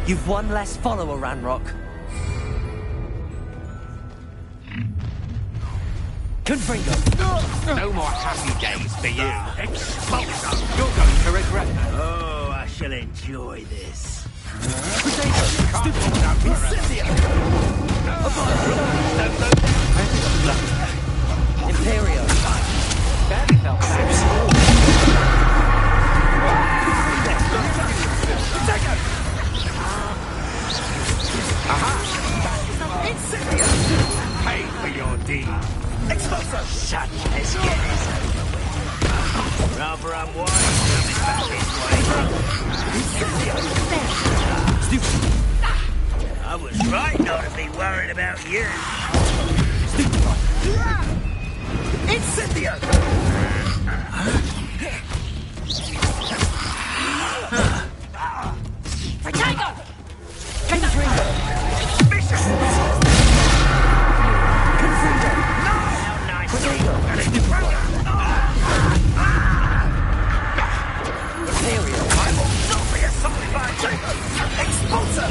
You've one less follower, Ranrock. Confringo! No more happy days for you. Expulso! You're going to regret that. Oh, I shall enjoy this. Imperio! Barely felt that. Aha! Incendio! Pay for your deed. Expulso! Shut this get this over with. Rather unwise coming back this way. Incendio! I was right not to be worried about you. Incendio! Potato! Vicious! How nice. Imperio! I will not be assaulted by a traitor! Expulso!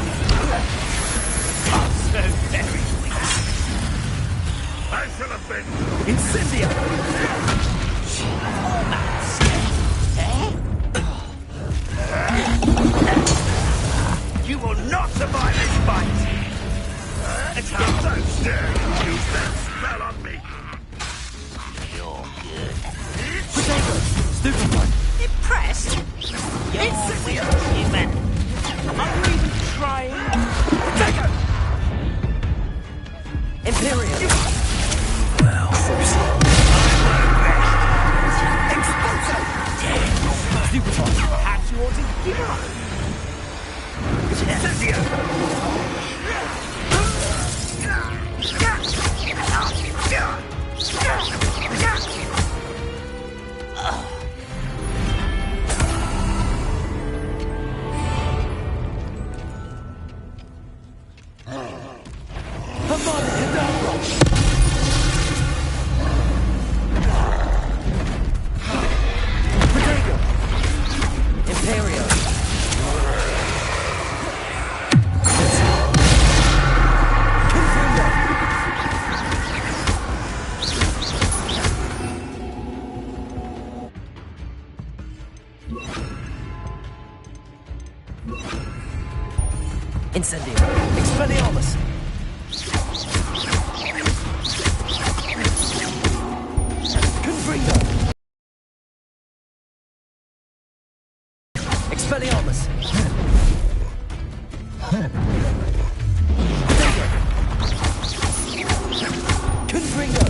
Oh, so very weak. I shall have been. Incendio! You will not survive this fight! How so dare you use that spell on me? You're good. Stupefy! Impressed? You're human. Are you even trying? Take it! Imperio! Well, I won't rest. Expulso! Stupefy! Perhaps you ought to give up. Incendio! Incendio! Expelliarmus! Expelliarmus! Confringo!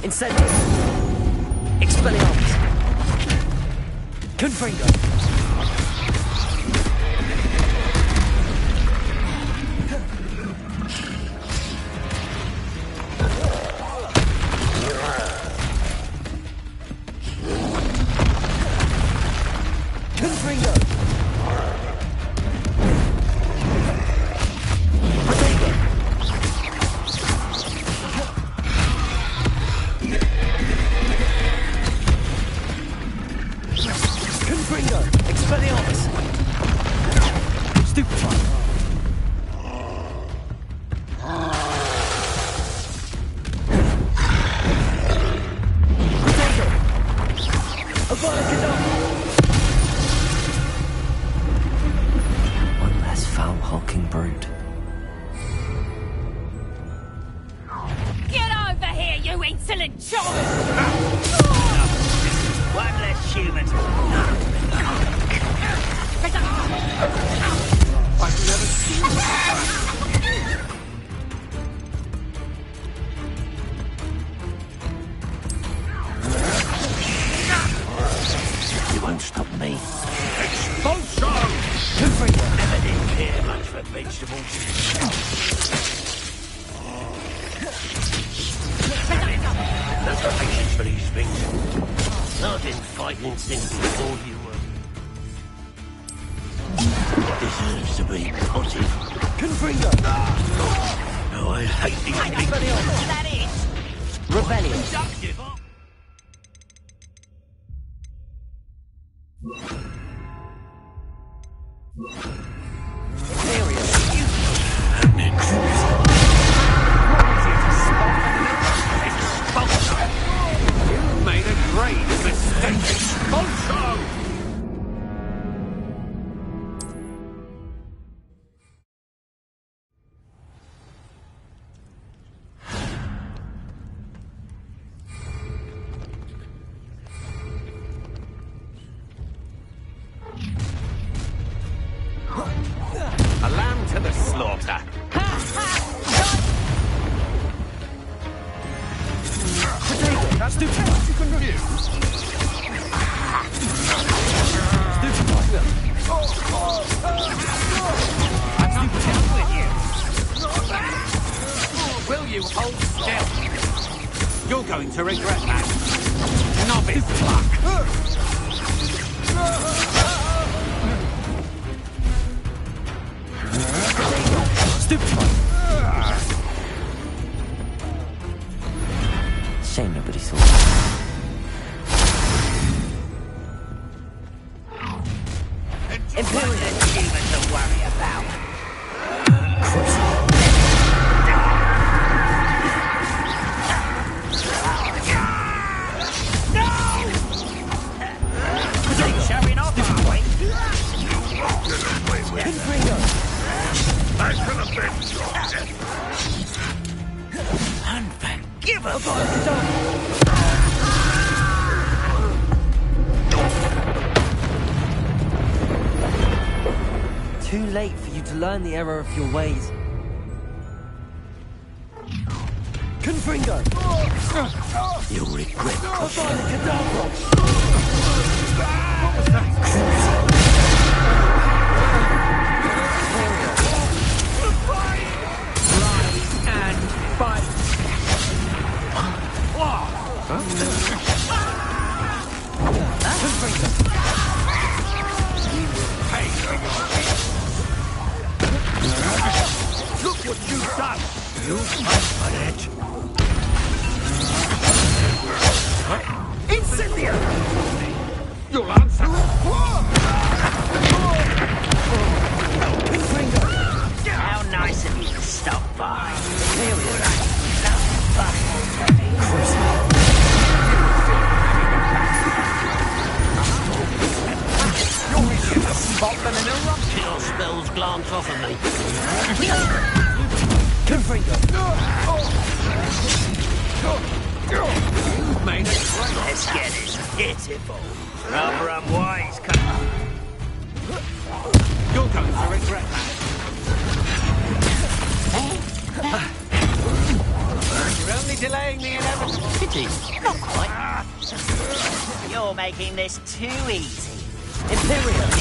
Incendio! Expelliarmus! Confringo! Confringo! Confringo! Expelliarmus! Stupefy! Potato! Abracadabra! One less foul hulking brute. Get over here, you insolent child! One less human. I've never seen You won't stop me. Expulso! Never did care much for vegetables. No patience for these things. I've been fighting since before you were. Deserves to be potted. Confringo! Oh, I hate these big... That is! Rebellion! You made a great mistake. Expulso! A lamb to the slaughter. That's the best you can refuse. I'm not done with you. Will you hold still? You're going to regret that. Novice luck. Shame nobody saw that. Imperial human to worry about. Showing off, aren't we? I could have been Too late for you to learn the error of your ways. Confringo! You'll regret Look what you've done! You fight for it! Incendio! You'll answer! How nice of you to stop by. Spot them in a rock. Kill spells glance off of me. Confringo! Pitiful. Rather unwise, You're going to regret that. You're only delaying the inevitable. Pity. Not quite. You're making this too easy. Imperial.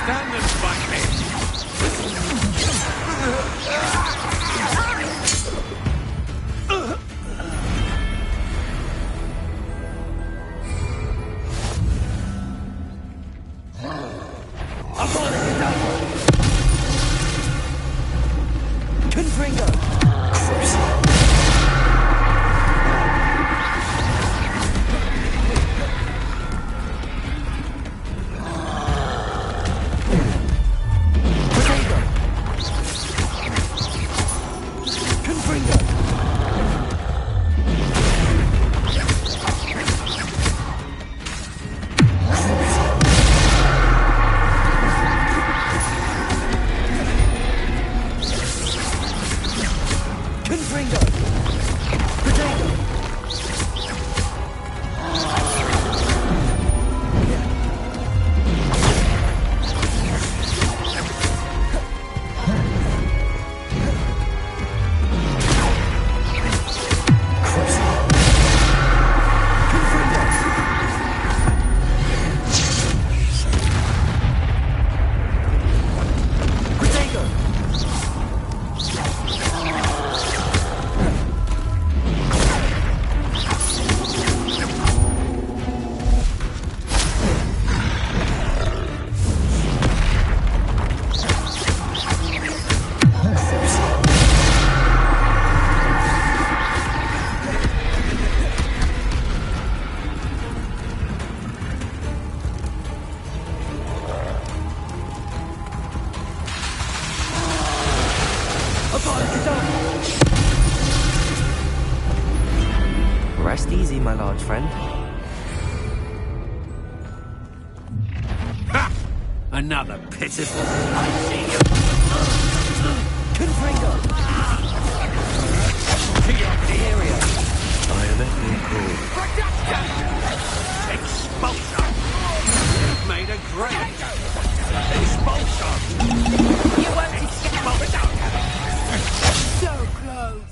Stand and fight me. Rest easy, my large friend. Ha! Another pitiful. I see you. Confringo! Clear up the area. I am at your call. Expulsion! You've made a great expulsion! You won't escape. So close.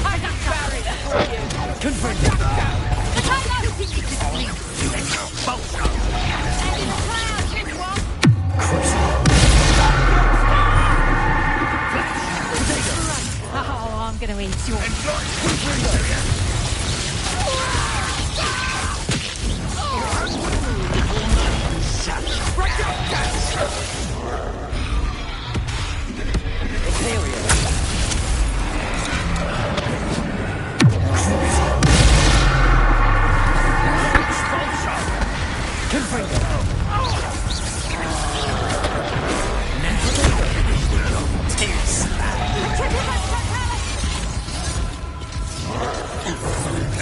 I got barrier for you. Confringo! But I know you can sleep. Expulsion! In the clouds, this one. Oh, I'm going to eat your...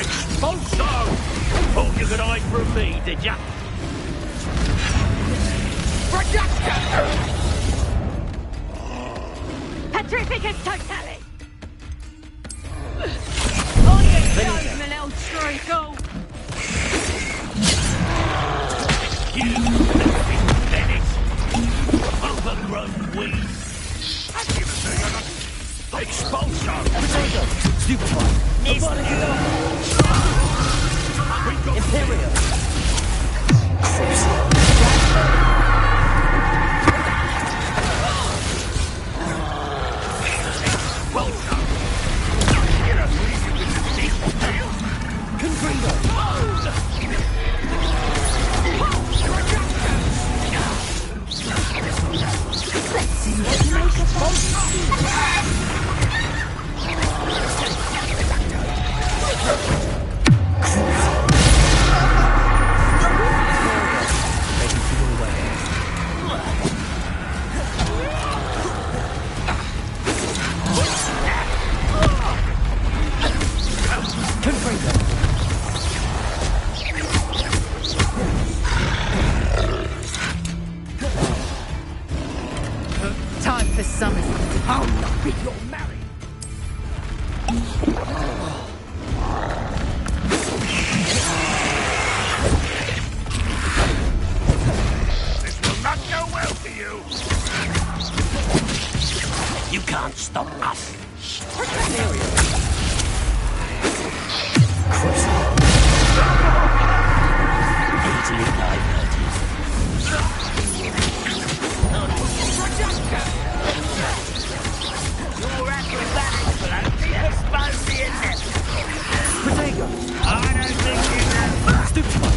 Expulsion! Thought you could hide from me, did ya? Petrificus totale! Oh, you go, my little treacle! You finished! Overgrown weed! Expulsion! Stupefy! Imperial! summer's... I'll not be your married. This will not go well for you. You can't stop us. Easily diverted. Your acrobatics will only expose the inevitable. Protego! I don't think you know. Stupefy!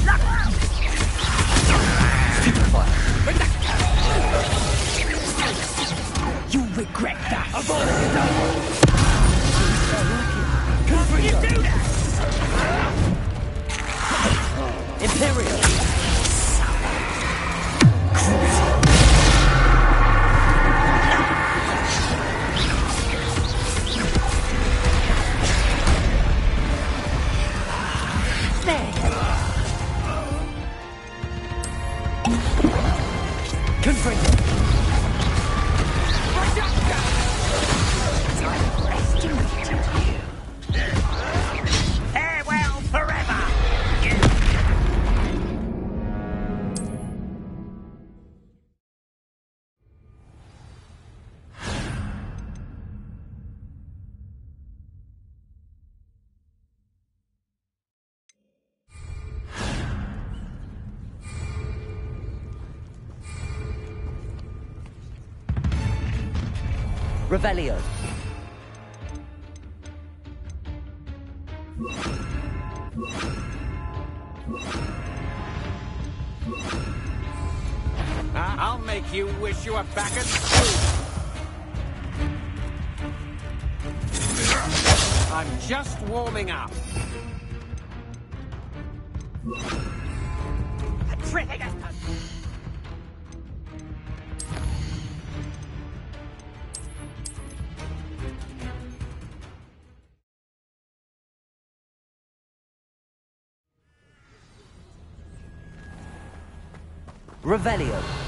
You regret that. I've already done it. How can you do that? Imperial! Farewell forever. Revelio. I'll make you wish you were back at school. I'm just warming up. Revelio.